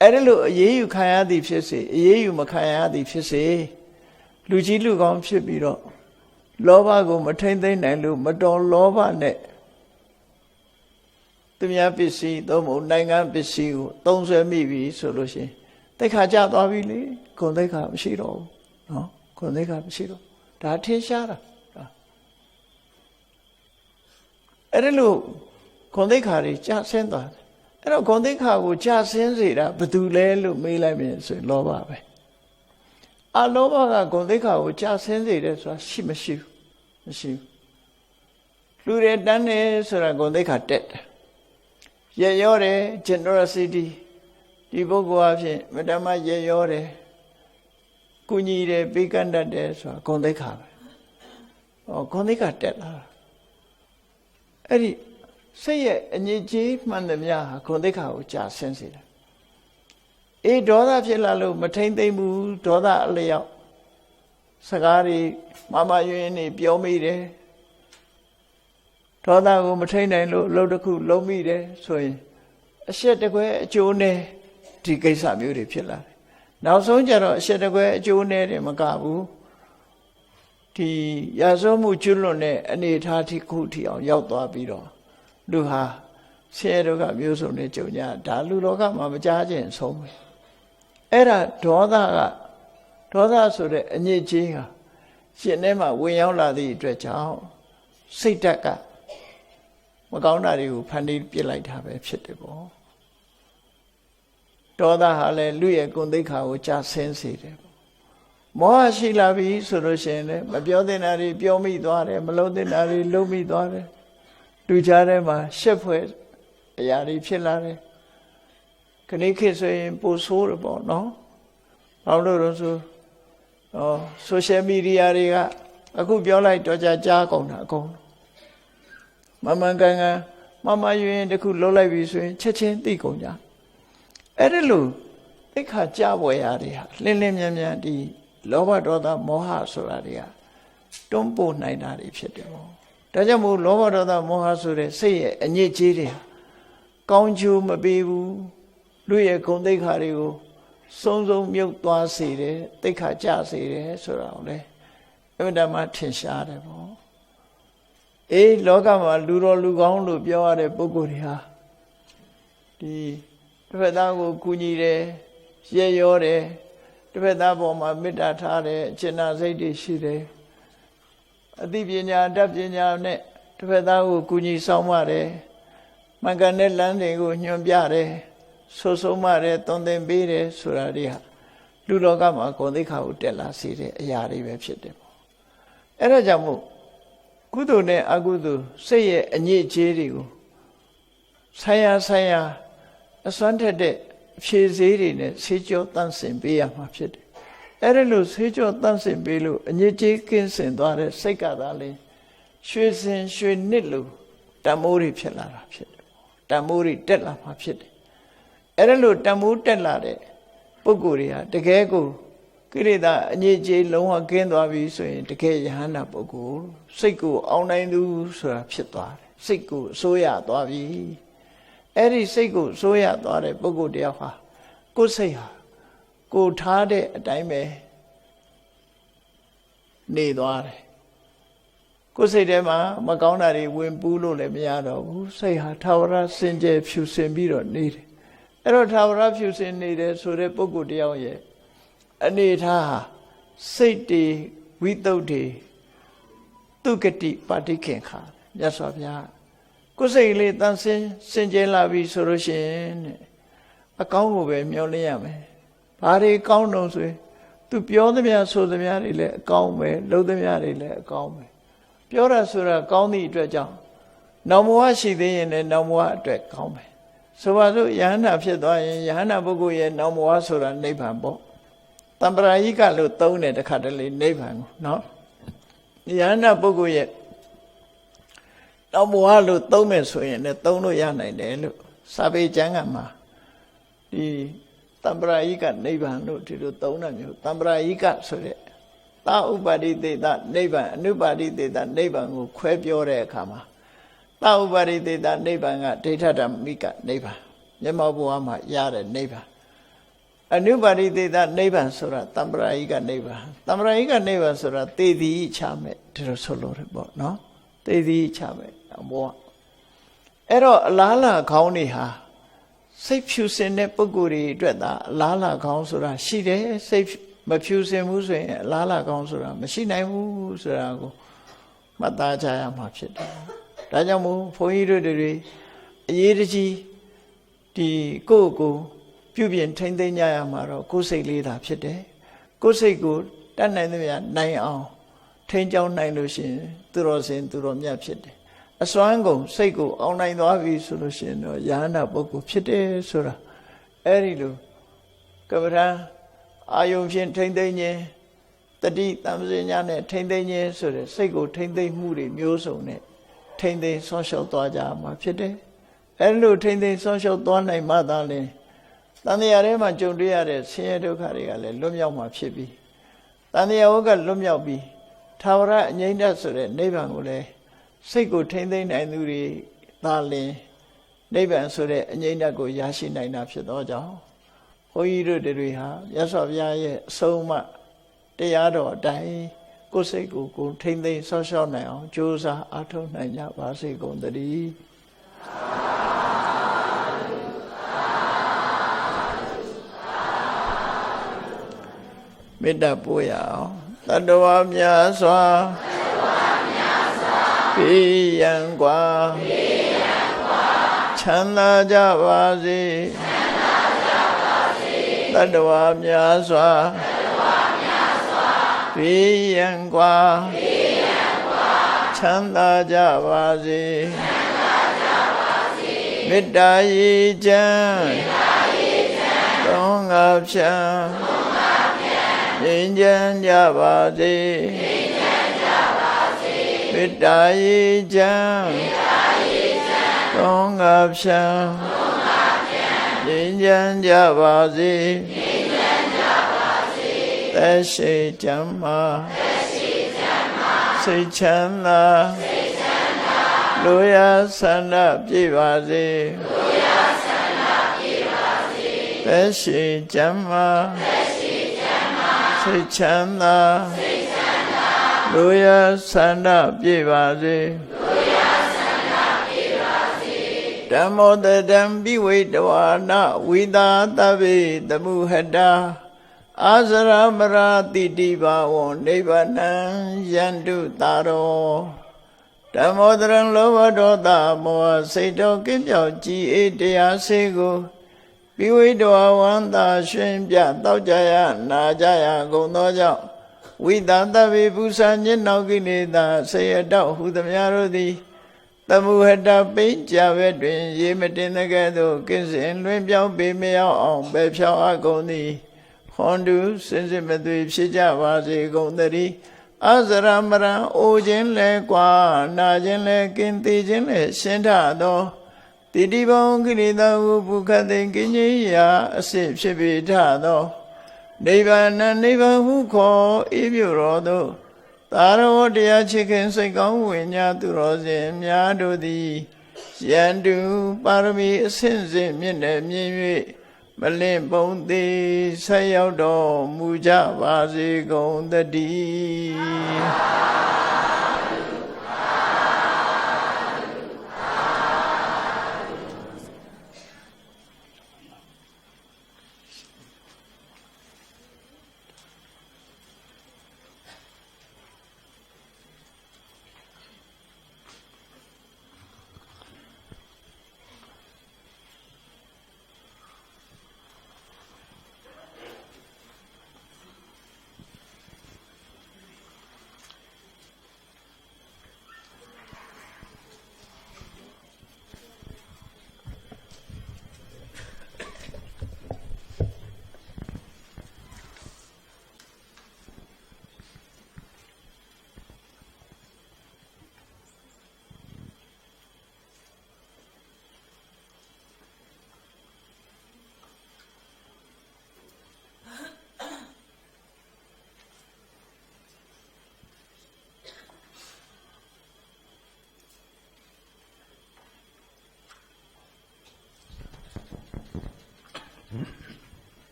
အဲ့ဒါလို့အေးအေးယူခံရသည်ဖြစ်စေအေးအေးယူမခံရသည်ဖြစ်စေလူကြီးလူကောင်းဖြစ်ပြီးတော့လောဘကိုမထိန်းသိမ်းနိုင်လို့မတော်လောဘနဲ့သူများပစ္စည်းသို့မဟုတ်နိုင်ငံပစ္စည်းကိုသုံးဆွဲမိပြီဆိုလို့ရှိရင်သိက္ခာကျသွားပြီလေဂုဏ်သိက္ခာမရှိတော့ဘူးနော်ဂုဏ်သိက္ခာမရှိတော့ဒါထင်ရှားတာအဲ့ဒါလို့ဂုဏ်သိက္ခာတွေကျဆင်းသွားတယ်အဲ့တော့ဂုဏ်သိက္ခာကိုကျဆင်းစေတာဘယ်သူလဲလို့မေးလိုက်ရင်ဆိုရင်လောဘပဲအလောဘကဂုဏ်သိက္ခာကိုကျဆင်းစေတယ်ဆိုတာရှိမရှိဘူးလူတွေတန်းနေဆိုတာဂုဏ်သိက္ခာတက်တယ်ရရောတယ် generosity ဒီပုဂ္ဂိုလ်အဖြစ်မတမရရောတယ်ကုညီတယ်ပေးကမ်းတတ်တယ်ဆိုတာဂုဏ်သိက္ခာပဲဂုဏ်သိက္ခာတက်လာအဲ့ဒီစိတ်ရဲ့အငြိကြီးမှန်သမျှဟာဂုဏ်သိက္ခာကိုကြာဆင်းစေတယ်အေးဒေါသဖြစ်လာလို့မထိမ့်သိမ့်ဘူးဒေါသအလျောက်စကားတွေမမယွင်းနေပြောမိတယ်ဒေါသကိုမထိန်နိုင်လို့အလုပ်တစ်ခုလုံးမိတယ်ဆိုရင်အရှက်တကွဲအကျိုးနဲ့ဒီကိစ္စမျိုးတွေဖြစ်လာတယ်နောက်ဆုံးကျတော့အရှက်တကွဲအကျိုးနဲ့တွေမကဘူးဒီရာဇဝမှုကျွလွန်တဲ့အနေအထားတစ်ခုထိအောင်ရောက်သွားပြီးတော့လူဟာဆင်းရဲဒုက္ခမျိုးစုံနဲ့ကြုံကြဒါလူလောကမှာမကြားခြင်းဆုံးပဲအဲ့ဒါဒေါသဆိုတဲ့အညစ်အကြေးဟာရှင်ထဲမှာဝင်ရောက်လာသည့်အတွက်ကြောင့်စိတ်ဓာတ်ကမကောင်းတာတွေကိုဖန်တီးပြစ်လိုက်တာပဲဖြစ်တယ်ပေါ့ဒေါသဟာလည်းလူရဲ့ဂုဏ်သိက္ခာကိုကြာဆင်းစေတယ်ပေါ့မောဟရှိလာပြီဆိုလို့ရှိရင်လည်းမပြောသင့်တာတွေပြောမိသွားတယ်မလုပ်သင့်တာတွေလုပ်မိသွားတယ်လူကြားထဲမှာရှက်ဖွယ်အရာတွေဖြစ်လာတယ်ခဏခေတ်ဆိုရင်ပိုဆိုးတယ်ပေါ့နော်ဘာလို့လဲဆိုsocial media တွေကအခုပြောလိုက်တော့ကြားကုန်တာအကုန်မမှန်ကန်ကန်မမယွင်းတခုလှုပ်လိုက်ပြီဆိုရင်ချက်ချင်းသိကုန်ကြအဲ့ဒါလို့သိခါကြပွဲရတွေဟာလင်းလင်းမြန်းမြန်းဒီလောဘဒေါသမောဟဆိုတာတွေကတွန်းပို့နိုင်တာတွေဖြစ်တယ်ပေါ့ဒါကြောင့်မို့လောဘဒေါသမောဟဆိုတဲ့စိတ်ရဲ့အညစ်အကြေးတွေကောင်းကျိုးမပေးဘူးလူရဲ့ဂုဏ်သိက္ခာတွေကိုစုံမြုပ်သွားစေတယ်သိက္ခာကျစေတယ်ဆိုတာကိုလေအမှန်တမ်းထင်ရှားတယ်ပေါ့အေးလောကမှာလူတော်လူကောင်းလို့ပြောရတဲ့ပုဂ္ဂိုလ်တွေဟာဒီတစ်ဖက်သားကိုကူညီတယ်ရဲရောတယ်တစ်ဖက်သားပေါ်မှာမေတ္တာထားတယ်အကျဉ်းစိတ်တွေရှိတယ်အသိပညာတတ်ပညာနဲ့တစ်ဖက်သားကိုကူညီဆောင်ရတယ်မှန်ကန်တဲ့လမ်းတွေကိုညွှန်ပြတယ်ဆိုဆုံးမတယ်သွန်သင်ပေးတယ်ဆိုတာတွေဟာလူလောကမှာဂုဏ်သိက္ခာကိုတက်လာစေတဲ့အရာတွေပဲဖြစ်တယ်ပေါ့အဲ့ဒါကြောင့်မို့ကုသိုလ်နဲ့အကုသိုလ်စိတ်ရဲ့အညစ်အကြေးတွေကိုဆိုင်ရာအစွမ်းထက်တဲ့ဖြည့်စည်းတွေနဲ့ဆေးကြောတန့်စင်ပေးရမှာဖြစ်တယ်အဲ့ဒါလို့ဆေးကြောတန့်စင်ပေးလို့အညစ်အကြေးကင်းစင်သွားတဲ့စိတ်ကသာလေရွှေစင်ရွှေနှစ်လို့တန်မိုးတွေဖြစ်လာတာဖြစ်တယ်တန်မိုးတွေတက်လာမှာဖြစ်တယ်အဲ့ဒါလို့တန်မိုးတက်လာတဲ့ပုဂ္ဂိုလ်တွေဟာတကယ်ကိုကိလေသာအညစ်အကြေးလုံးဝကင်းသွားပြီဆိုရင်တကယ်ယဟန္တာပုဂ္ဂိုလ်စိတ်ကိုအောင်နိုင်သူဆိုတာဖြစ်သွားတယ်စိတ်ကိုအစိုးရသွားပြီအဲ့ဒီစိတ်ကိုအစိုးရသွားတဲ့ပုဂ္ဂိုလ်တယောက်ဟာကိုယ်စိတ်ဟာကိုထားတဲ့အတိုင်းပဲနေသွားတယ်ကိုယ်စိတ်ထဲမှာမကောင်းတာတွေဝင်ပူးလို့လည်းမရတော့ဘူးစိတ်ဟာထာဝရစင်ကြယ်ဖြူစင်ပြီးတော့နေတယ်အဲ့တော့ထာဝရဖြူစင်နေတယ်ဆိုတဲ့ပုဂ္ဂိုလ်တယောက်ရဲ့အနေထားဟာစိတ်တွေဝိသုဒ္ဓေသူကတိပါတိခင်ခါမြတ်စွာဘုရားကိုယ်စိတ်လေးတန်ဆင်းစင်ကြယ်လာပြီဆိုလို့ရှိရင်အကောင်းကိုပဲမျှော်လင့်ရမယ်ဘာတွေကောင်းတော့ဆိုရင်သူပြောသမျှဆိုသမျှတွေလည်းအကောင်းပဲလုပ်သမျှတွေလည်းအကောင်းပဲပြောတာဆိုတာကောင်းသည့်အတွက်ကြောင့်နောင်ဘဝရှိသေးရင်လည်းနောင်ဘဝအတွက်ကောင်းပဲဆိုပါစို့ယဟန္တာဖြစ်သွားရင်ယဟန္တာပုဂ္ဂိုလ်ရဲ့နောင်ဘဝဆိုတာနိဗ္ဗာန်ပေါ့တမ္ပရာယိကလို့သုံးတယ်တခါတလေနိဗ္ဗာန်ကိုနော်ယဟန္တာပုဂ္ဂိုလ်ရဲ့နောင်ဘဝလို့သုံးမယ်ဆိုရင်လည်းသုံးလို့ရနိုင်တယ်လို့စာပေကျမ်းကမှာဒီတ တမ္ပရာယိကနိဗ္ဗာန်လို့ဒီလိုသုံးတာမျိုးတမ္ပရာယိကဆိုတဲ့သာဥပါတိတေတနိဗ္ဗာန်အနုပါတိတေတနိဗ္ဗာန်ကိုခွဲပြောတဲ့အခါမှာသာဥပါတိတေတနိဗ္ဗာန်ကဒိဋ္ဌဓမ္မိကနိဗ္ဗာန်မျက်မှောက်ဘဝမှာရတဲ့နိဗ္ဗာန်အနုပါတိတေတနိဗ္ဗာန်ဆိုတာတမ္ပရာယိကနိဗ္ဗာန်တမ္ပရာယိကနိဗ္ဗာန်ဆိုတာသေသည်ချမဲ့ဒီလိုဆိုလို့ရပေါ့နော်သေသည်ချမဲ့ဘောအဲ့တော့အလားလာခေါင်းတွေဟာစိတ်ဖြူစင်တဲ့ပုဂ္ဂိုလ်တွေအတွက်သာအလားလာခေါင်းဆိုတာရှိတယ်စိတ်မဖြူစင်ဘူးဆိုရင်အလားလာခေါင်းဆိုတာမရှိနိုင်ဘူးဆိုတာကိုမှတ်သားကြရမှာဖြစ်တယ်ဒါကြောင့်မို့ဘုန်းကြီးတို့တွေအရေးတကြီးဒီကိုယ့်ကိုပြုပြင်ထိမ့်သိမ်းကြရမှာတော့ကိုယ်စိတ်လေးသာဖြစ်တယ်ကိုယ်စိတ်ကိုတတ်နိုင်သမျှနိုင်အောင်ထိန်းကျောင်းနိုင်လို့ရှိရင်သူတော်စင်သူတော်မြတ်ဖြစ်တယ်အစွမ်းကုန်စိတ်ကိုအောင်နိုင်သွားပြီဆိုလို့ရှိရင်တော့ယ ahanan ပုဂ္ဂိုလ်ဖြစ်တယ်ဆိုတာအဲ့ဒီလိုကမ္မထာအာယုံဖြင့်ထိမ့်သိမ်းခြင်းတတိတမ္ပဇညာနဲ့ထိမ့်သိမ်းခြင်းဆိုတဲ့စိတ်ကိုထိမ့်သိမ်းမှုတွေမျိုးစုံနဲ့ထိမ့်သိမ်းဆောင်းလျှောက်သွားကြမှာဖြစ်တယ်အဲ့လိုထိမ့်သိမ်းဆောင်းလျှောက်သွားနိုင်မှသာလေတန်တရားထဲမှာကြုံတွေ့ရတဲ့ဆင်းရဲဒုက္ခတွေကလည်းလွတ်မြောက်မှာဖြစ်ပြီးတန်တရားဝကလွတ်မြောက်ပြီးသာဝရအငြိမ့်တတ်ဆိုတဲ့နိဗ္ဗာန်ကိုလည်းစိတ်ကိုထိမ့်သိမ်းနိုင်သူတွေသာလင်နိဗ္ဗာန်ဆိုတဲ့အငြိမ့်တတ်ကိုရရှိနိုင်တာဖြစ်သောကြောင့်ဘုန်းကြီးတို့တွေဟာမြတ်စွာဘုရားရဲ့အဆုံးအမတရားတော်အတိုင်းကိုယ်စိတ်ကိုထိမ့်သိမ်းဆောက်ရှောက်နိုင်အောင်ကြိုးစားအားထုတ်နိုင်ကြပါစေကုန်သတည်းမေတ္တာပို့ရအောင်တတ္တဝါများစွာဘေးရန်กว่าချမ်းသာကြပါစေတတ္တဝါများစွာဘေးရန်กว่าချမ်းသာကြပါစေမေတ္တာရေချမ်းသုံးငါဖြံငြိမ်းချမ်းကြပါစေမေတ္တာရေချမ်းသုံးငါဖြံငြိမ်းချမ်းကြပါစေသက်ရှိချမ်းသာစိတ်ချမ်းသာလူရဆန္ဒပြည့်ပါစေသက်ရှိချမ်းသာစိတ်ချမ်းသာလူရဆန္ဒပြည့်ပါစေဓမ္မောတတံပိဝိတဝါနဝိသာတဗ္ဗေတမှုဟတာအာဇရမရာတိတိဘာဝံနိဗ္ဗာနံယန္တုတာရောဓမ္မောတရံလောဘဒေါသမောဟစိတ်တော်ကင်းပြောက်ကြည်အေးတရားစေကိုပိဝိတဝါဝန္တာရှင်ပြတောက်ကြရနာကြရကုန်သောကြောင့်ဝိသတဗ္ဗေပူဇာညစ်နောက်ကိလေသာဆေယတောက်ဟုသမျှတို့သည်တမှုဟတပိဉ္ကြဘက်တွင်ရေမတင်တဲ့ကဲ့သို့ကင်းစင်လွင်ပြောင်းပေမရောက်အောင်ပဲဖြောင်းအပ်ကုန်သည်ဟွန်တုစင်စစ်မသွေဖြစ်ကြပါစေကုန်သတည်းအဇရမရံအိုခြင်းလဲကွာနာခြင်းလဲကင်းသေးခြင်းလဲရှင်းထသောတိတိဘုံကိလေသာဟုဘုခတ်သိကင်းကြီးရာအစစ်ဖြစ်ပေထသောနိဗ္ဗာန်နိဗ္ဗာန်ဟုခေါ်ဤမြို့တော်သို့သာရဝတရားချစ်ခင်စိတ်ကောင်းဝိညာသူတော်စင်များတို့သည်ယန္တုပါရမီအဆင့်ဆင့်မြင့်တဲ့မြင့်၍မလင့်ပုံသေးဆက်ရောက်တော်မူကြပါစေကုန်သတည်း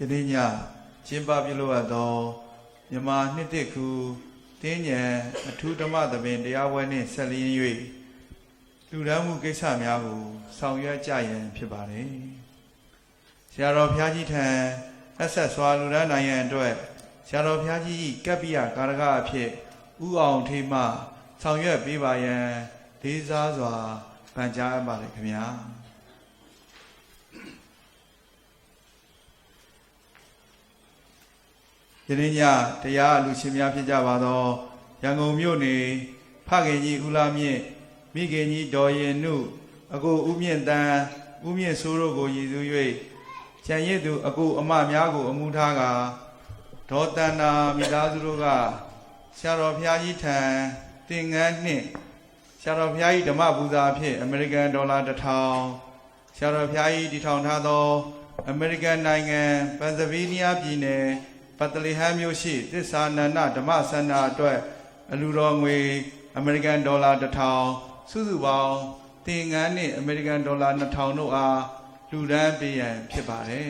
ယနေ့ညကျင်းပပြုလုပ်ရသောမြန်မာနှစ်တစ်ခုတင်းညံအထူးဓမ္မသဘင်တရားပွဲနှင့်ဆက်လျင်း၍လူဒန်းမှုကိစ္စများကိုဆောင်ရွက်ကြရန်ဖြစ်ပါတယ်ဆရာတော်ဘုရားကြီးထံအဆက်စွာလူဒန်းနိုင်ရန်အတွက်ဆရာတော်ဘုရားကြီးကပ္ပိယကာရကအဖြစ်ဥအောင်ထေးမှဆောင်ရွက်ပေးပါရန်လေးစားစွာပန်ကြားအပ်ပါတယ်ခင်ဗျာယနေ့ညတရားအလူရှင်များဖြစ်ကြပါသောရန်ကုန်မြို့နေဖခင်ကြီးဦးလာမြင့်မိခင်ကြီးဒေါ်ရင်နုအကိုဦးမြင့်တန်းဦးမြင့်စိုးတို့ကိုရည်စူး၍ကျန်ရစ်သူအကိုအမများကိုအမှုထားကဒေါ်တန်နာမိသားစုတို့ကဆရာတော်ဘုရားကြီးထံသင်္ကန်းနှင့်ဆရာတော်ဘုရားကြီးဓမ္မပူဇာအဖြစ်အမေရိကန်ဒေါ်လာ1000ဆရာတော်ဘုရားကြီးတည်ထောင်ထားသောအမေရိကန်နိုင်ငံပန်ဆယ်ဗေးနီးယားပြည်နယ်ပတ်တလီဟမ်မြို့ရှိသစ္စာနန္ဒဓမ္မစန္ဒအတွက်အလူတော်ငွေအမေရိကန်ဒေါ်လာ1000စုစုပေါင်းသင်္ကန်းနှင့်အမေရိကန်ဒေါ်လာ2000တို့အားလူဒန်းပေးရန်ဖြစ်ပါတယ်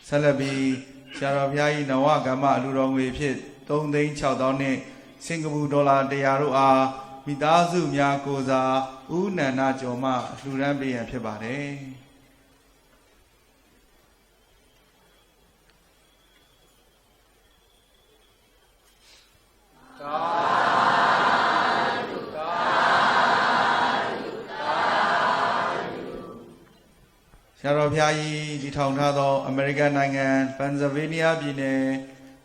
ဆက်လက်ပြီးဆရာတော်ဘုရားကြီးနဝကမ္မအလူတော်ငွေဖြင့်3,600,000နှင့်စင်ကာပူဒေါ်လာ100တို့အားမိသားစုများကိုစားဦးနန္ဒကျော်မှလှူဒန်းပေးရန်ဖြစ်ပါတယ်ဆရာတော်ဘုရားကြီးတည်ထောင်ထားသောအမေရိကန်နိုင်ငံပန်ဆယ်ဗေးနီးယားပြည်နယ်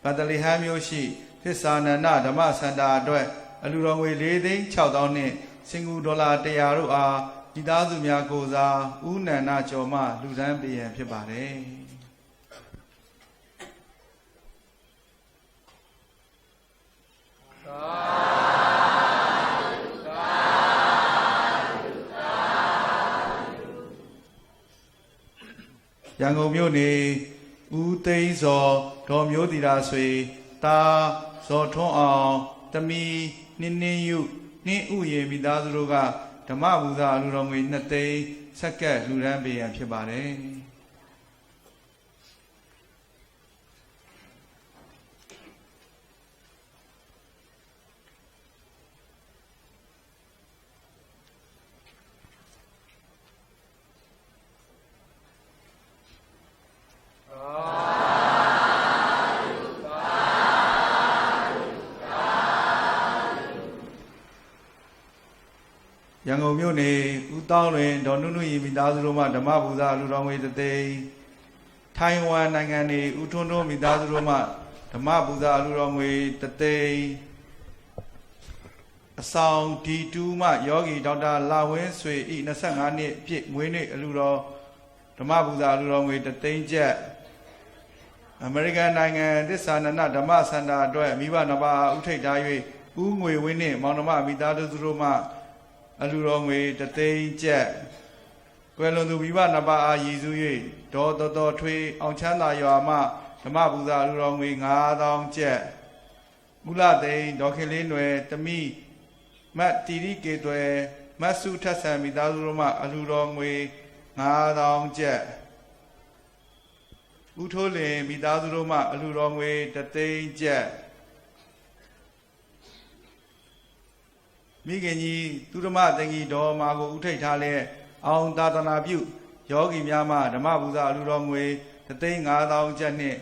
ပတ်တလီဟမ်မြို့ရှိသစ္စာနန္ဒဓမ္မစန္ဒအတွက်အလူတော်ငွေ4,600,000နှင့်စင်ကာပူဒေါ်လာ100တို့အားမိသားစုများကိုစားဦးနန္ဒကျော်မှလှူဒန်းပေးရန်ဖြစ်ပါတယ်ရန်ကုန်မြို့နေဦးသိန်းစောဒေါ်မျိုးတီရာဆွေတာဇော်ထွန်းအောင်တမီနှင်းနှင်းယုနှင်းဥယေမိသားစုတို့ကဓမ္မပူဇာအလူတော်ငွေ2သိန်းဆက်ကပ်လှူဒန်းပေးရန်ဖြစ်ပါတယ်ရန်ကုန်မြို့နေဦးတောင်းလွင်ဒေါ်နုနုရီမိသားစုတို့မှဓမ္မပူဇာအလူတော်ငွေ3သိန်းထိုင်ဝမ်နိုင်ငံနေဦးထွန်းတို့မိသားစုတို့မှဓမ္မပူဇာအလူတော်ငွေ3သိန်းအဆောင်ဒီတူးမှယောဂီဒေါက်တာလာဝင်းဆွေဤ25နှစ်ပြည့်ငွေနေ့အလူတော်ဓမ္မပူဇာအလူတော်ငွေ3သိန်းကျပ်အမေရိကန်နိုင်ငံသစ္စာနန္ဒဓမ္မစန္ဒအတွက်မိဘနှစ်ပါးဥထိတ်ထား၍ဦးငွေဝင်းနှင့်မောင်နှမမိသားစုတို့မှအလူတော်ငွေ3သိန်းကျပ်ကွယ်လွန်သူမိဘနှစ်ပါးအားရည်စူး၍ဒေါ်တော်တော်ထွေးအောင်ချမ်းသာရွာမှဓမ္မပူဇာအလူတော်ငွေ9,000ကျပ်မူလသိန်းဒေါ်ခင်လေးနွယ်တမိမတ်တီရီကေတွယ်မတ်စုထက်ဆန်မိသားစုတို့မှအလူတော်ငွေ9,000ကျပ်ဦးထိုးလင်မိသားစုတို့မှအလူတော်ငွေ3သိန်းကျပ်မိခင်ကြီးသူဓမ္မသင်္ကြီးတော်မာကိုဥထိတ်ထားလဲအောင်သာသနာပြုယောဂီများမှဓမ္မပူဇာအလူတော်ငွေ3,500,000ကျပ်နှင့်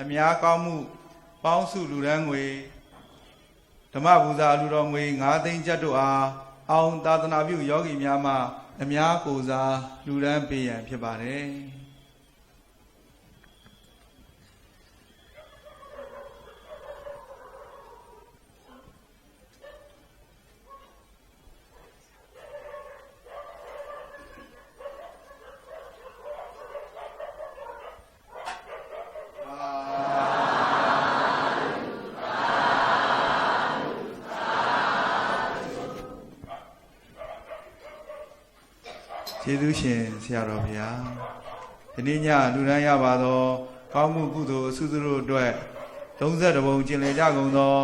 အများကောင်းမှုပေါင်းစုလူဒန်းငွေဓမ္မပူဇာအလူတော်ငွေ9သိန်းကျပ်တို့အားအောင်သာသနာပြုယောဂီများမှအများကိုစားလူဒန်းပေးရန်ဖြစ်ပါတယ် ကျေးဇူးရှင်ဆရာတော်ဘုရားဒီနေ့ညလူရန်ရပါသောကောင်းမှုကုသိုလ်အဆုစုတို့အတွက်32ပုံကျင်လည်ကြကုန်သော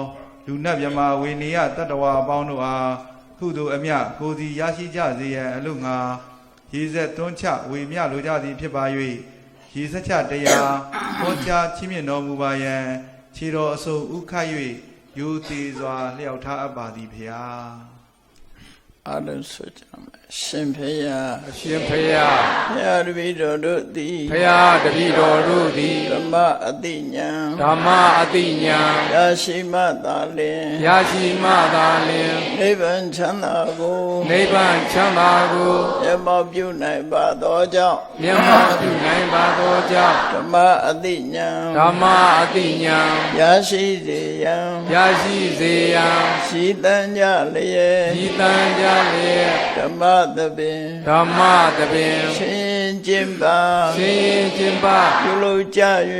လူနတ်မြမဝေနေယတတ္တဝါအပေါင်းတို့အားကုသိုလ်အမြကိုစီရရှိကြစေရန်အလို့ငါရေဆက်သွန်းချဝေမြလိုကြသည်ဖြစ်ပါ၍ရေဆက်ချတရားဟောကြားချီးမြှင့်တော်မူပါယံခြေတော်အစုံဥခတ်၍ယိုသေးစွာလျှောက်ထားအပ်ပါသည်ဖေဟာအာရုံဆိုကြမယ်ရှင်ဖေယရှင်ဖေယဘုရားတပည့်တော်တို့သည်ဘုရားတပည့်တော်တို့သည်ဓမ္မအတိညာဓမ္မအတိညာရရှိမှသာလင်ရရှိမှသာလင်နိဗ္ဗာန်ချမ်းသာကိုနိဗ္ဗာန်ချမ်းသာကိုမျက်မှောက်ပြုနိုင်ပါသောကြောင့်မျက်မှောက်ပြုနိုင်ပါသောကြောင့်ဓမ္မအတိညာဓမ္မအတိညာရရှိစေရန်ရရှိစေရန်ရှိတန်ကြလျက်ရှိတန်ကြလျက်ဓမ္မသဘင်ဓမ္မသဘင်ရှင်ကျင်ပါရှင်ကျင်ပါပြုလုပ်ကြ၍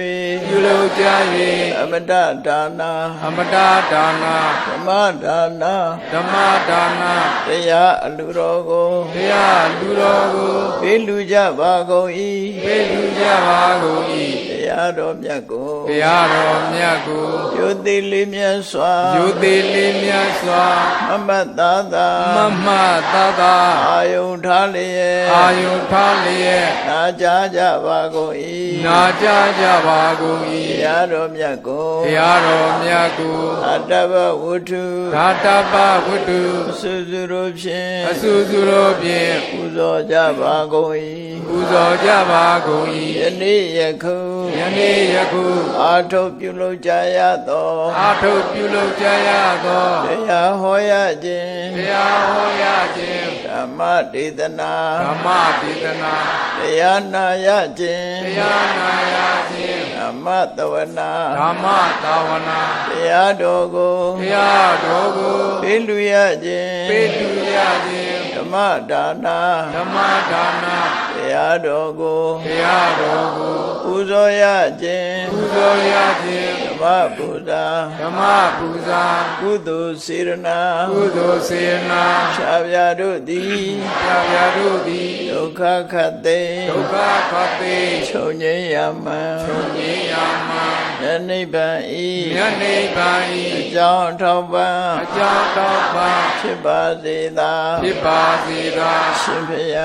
ပြုလုပ်ကြ၍အမတဒါနာအမတဒါနာဓမ္မဒါနာဓမ္မဒါနာတရားအလူတော်ကိုတရားလူတော်ကိုပေးလူကြပါကုန်၏ပေးလူကြပါကုန်၏တရားတော်မြတ်ကိုတရားတော်မြတ်ကိုယုတိလေးမြတ်စွာယုတိလေးမြတ်စွာမမတ်သာသာမမတ်သာသာအာယုန်ထားလျက်အာယုန်ထားလျက်နာကြားကြပါကုန်၏နာကြားကြပါကုန်၏တရားတော်မြတ်ကိုတရားတော်မြတ်ကိုအတ္တဘဝတ္ထုအတ္တဘဝတ္ထုအဆူဆူတို့ဖြင့်အဆူဆူတို့ဖြင့်ပူဇော်ကြပါကုန်၏ပူဇော်ကြပါကုန်၏ယနေ့ယခုယနေ့ယခုအာထုပြုလုပ်ကြရသောအာထုပြုလုပ်ကြရသောတရားဟောရခြင်းတရားဟောရခြင်းဓမ္မဒေသနာဓမ္မဒေသနာတရားနာရခြင်းတရားနာရခြင်းဓမ္မသဝနာ ဓမ္မသဝနာတရားတော်ကိုတရားတော်ကိုပေးလူရခြင်းပေးလူရခြင်းဓမ္မဒါနာဓမ္မဒါနာတရားတော်ကိုတရားတော်ကိုပူဇော်ရခြင်းပူဇော်ရခြင်းဓမ္မပူဇာဓမ္မပူဇာကုသိုလ်စေရနာကုသိုလ်စေရနာဖြာဖြာတို့သည်ဖြာဖြာတို့သည်ဒုက္ခခတ်သိဒုက္ခခတ်သိချုပ်ငြိမ်းရမှန်ချုပ်ငြိမ်းရမှန်ဉာဏ်နိဗ္ဗာန်ဤဉာဏ်နိဗ္ဗာန်ဤအကြောင်းထောက်ပံ့အကြောင်းထောက်ပံ့ဖြစ်ပါစေသာဖြစ်ပါစေသာရှင်ဖေယ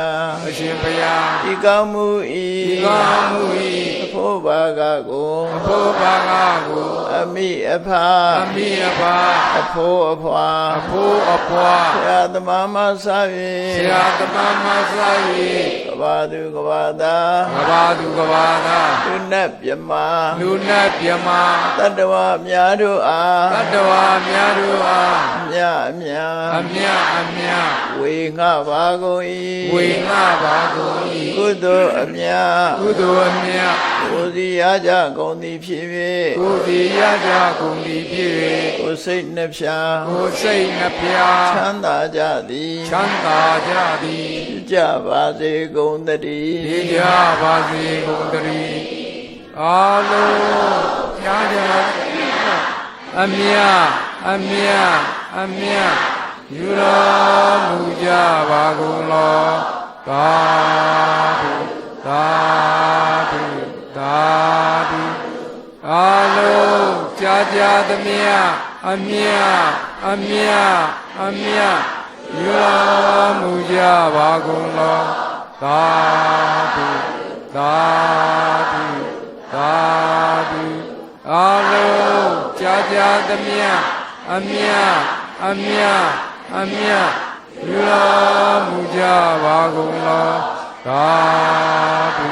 အရှင်ဖေယဤကောင်းမှုဤဤကောင်းမှုဤအဖို့ဘာကကိုအဖို့ဘာကကိုအမိအဖအမိအဖအဖို့အဖွာအဖို့အဖွာဆရာသမားမဆာ၍ဆရာသမားမဆာ၍ကဘာသူကဘာသာကဘာသူကဘာသာလူနတ်မြမလူနတ်မြမတတ္တဝါများတို့အားတတ္တဝါများတို့အားအမြအမြအမြအမြဝေငှပါကုန်၏ဝေငှပါကုန်၏ကုသိုလ်အမြကုသိုလ်အမြကိုယ်စီရကြကုန်သည်ဖြစ်၍ကိုယ်စီရကြကုန်သည်ဖြစ်၍ကိုယ်စိတ်နှဖျားကိုယ်စိတ်နှဖျားချမ်းသာကြသည်ချမ်းသာကြသည်ကြပါစေကုန်သတည်းကြပါစေကုန်သတည်းအာလုံးရကြအမြအမြအမြယူတော်မူကြပါကုန်လောသာဓုသာဓုသာဓုအာလုံးကြာကြာသမျှအမြအမြအမြယူတော်မူကြပါကုန်လောသာဓုသာဓုသာဓုအာလုံးကြာကြာသမျှအမြအမြအမြယူတော်မူကြပါကုန်လောသာဓု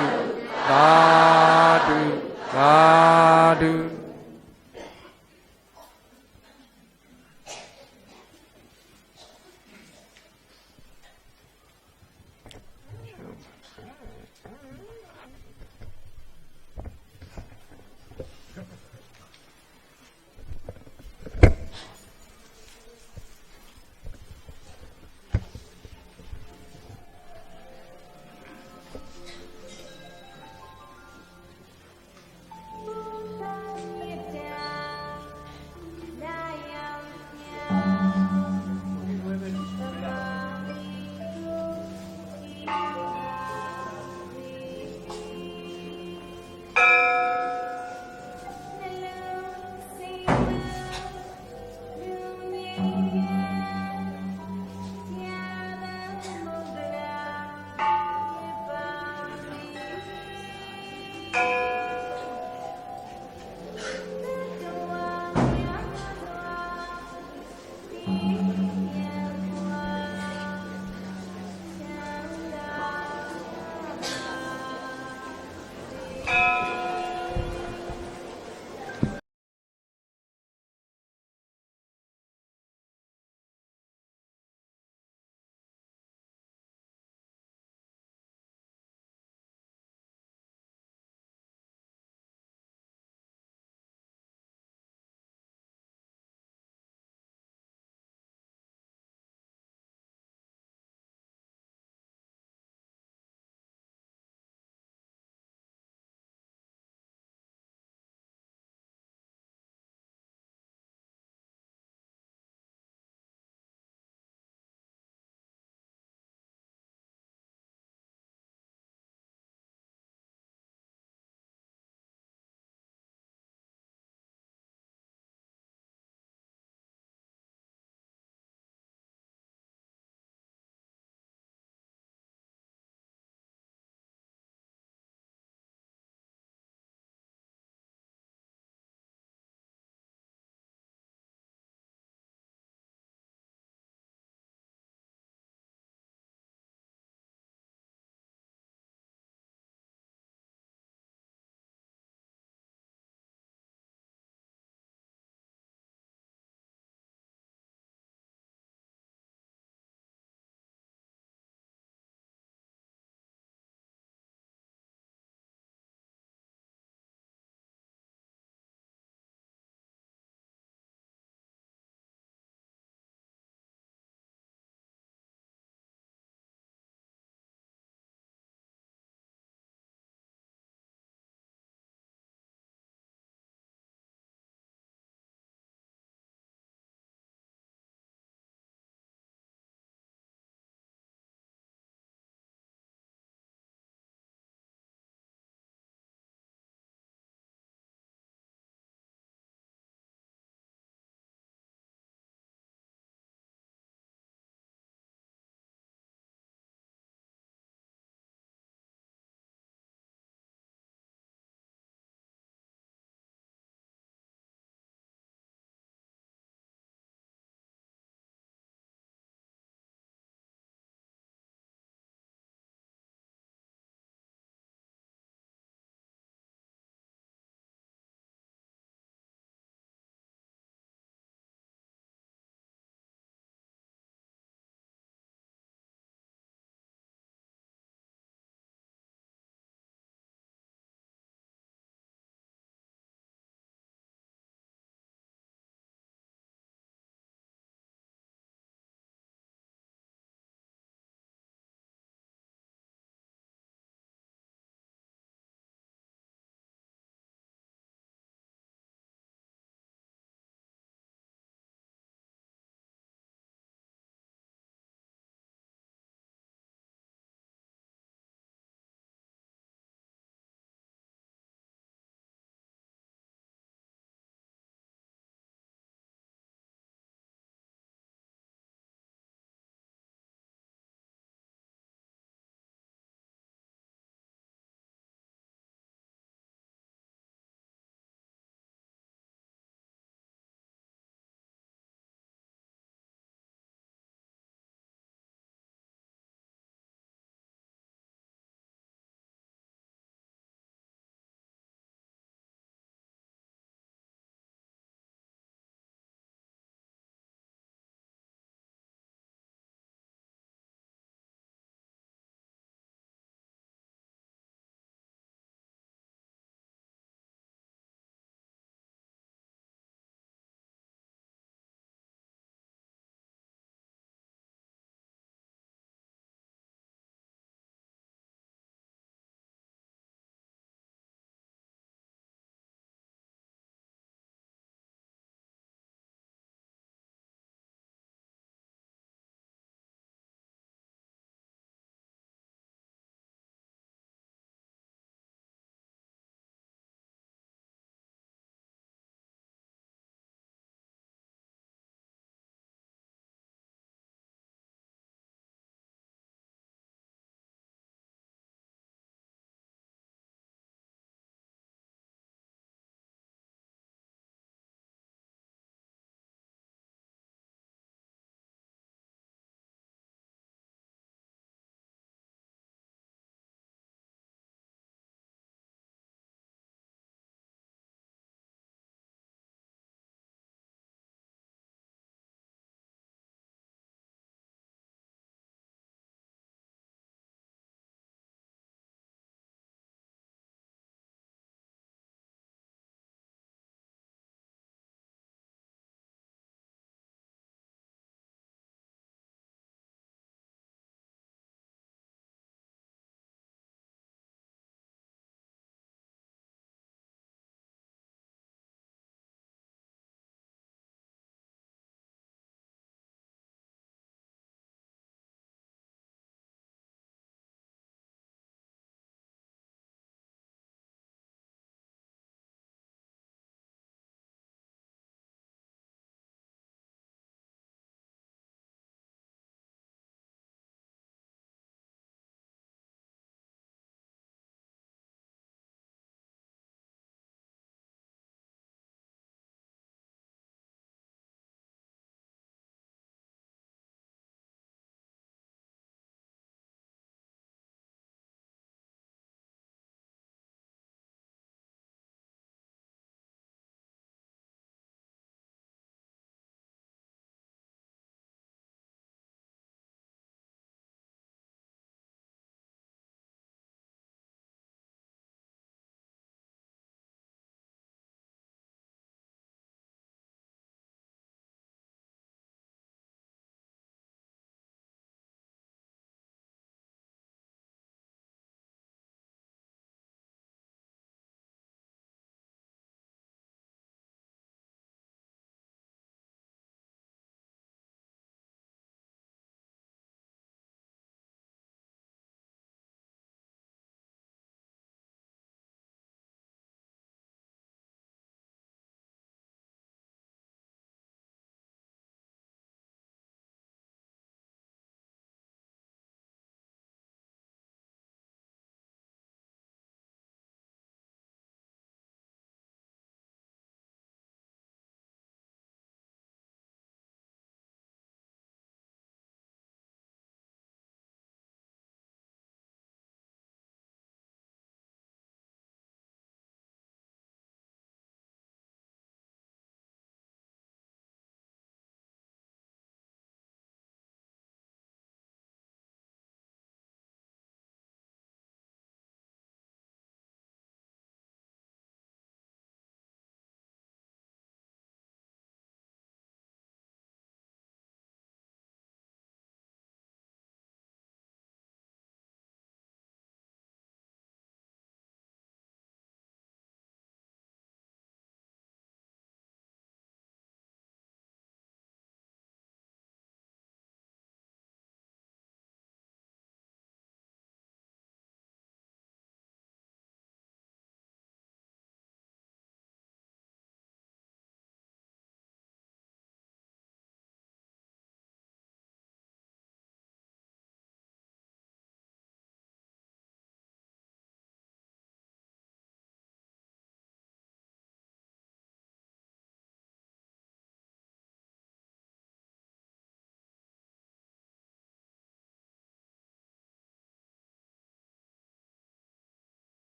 သာဓုသာဓု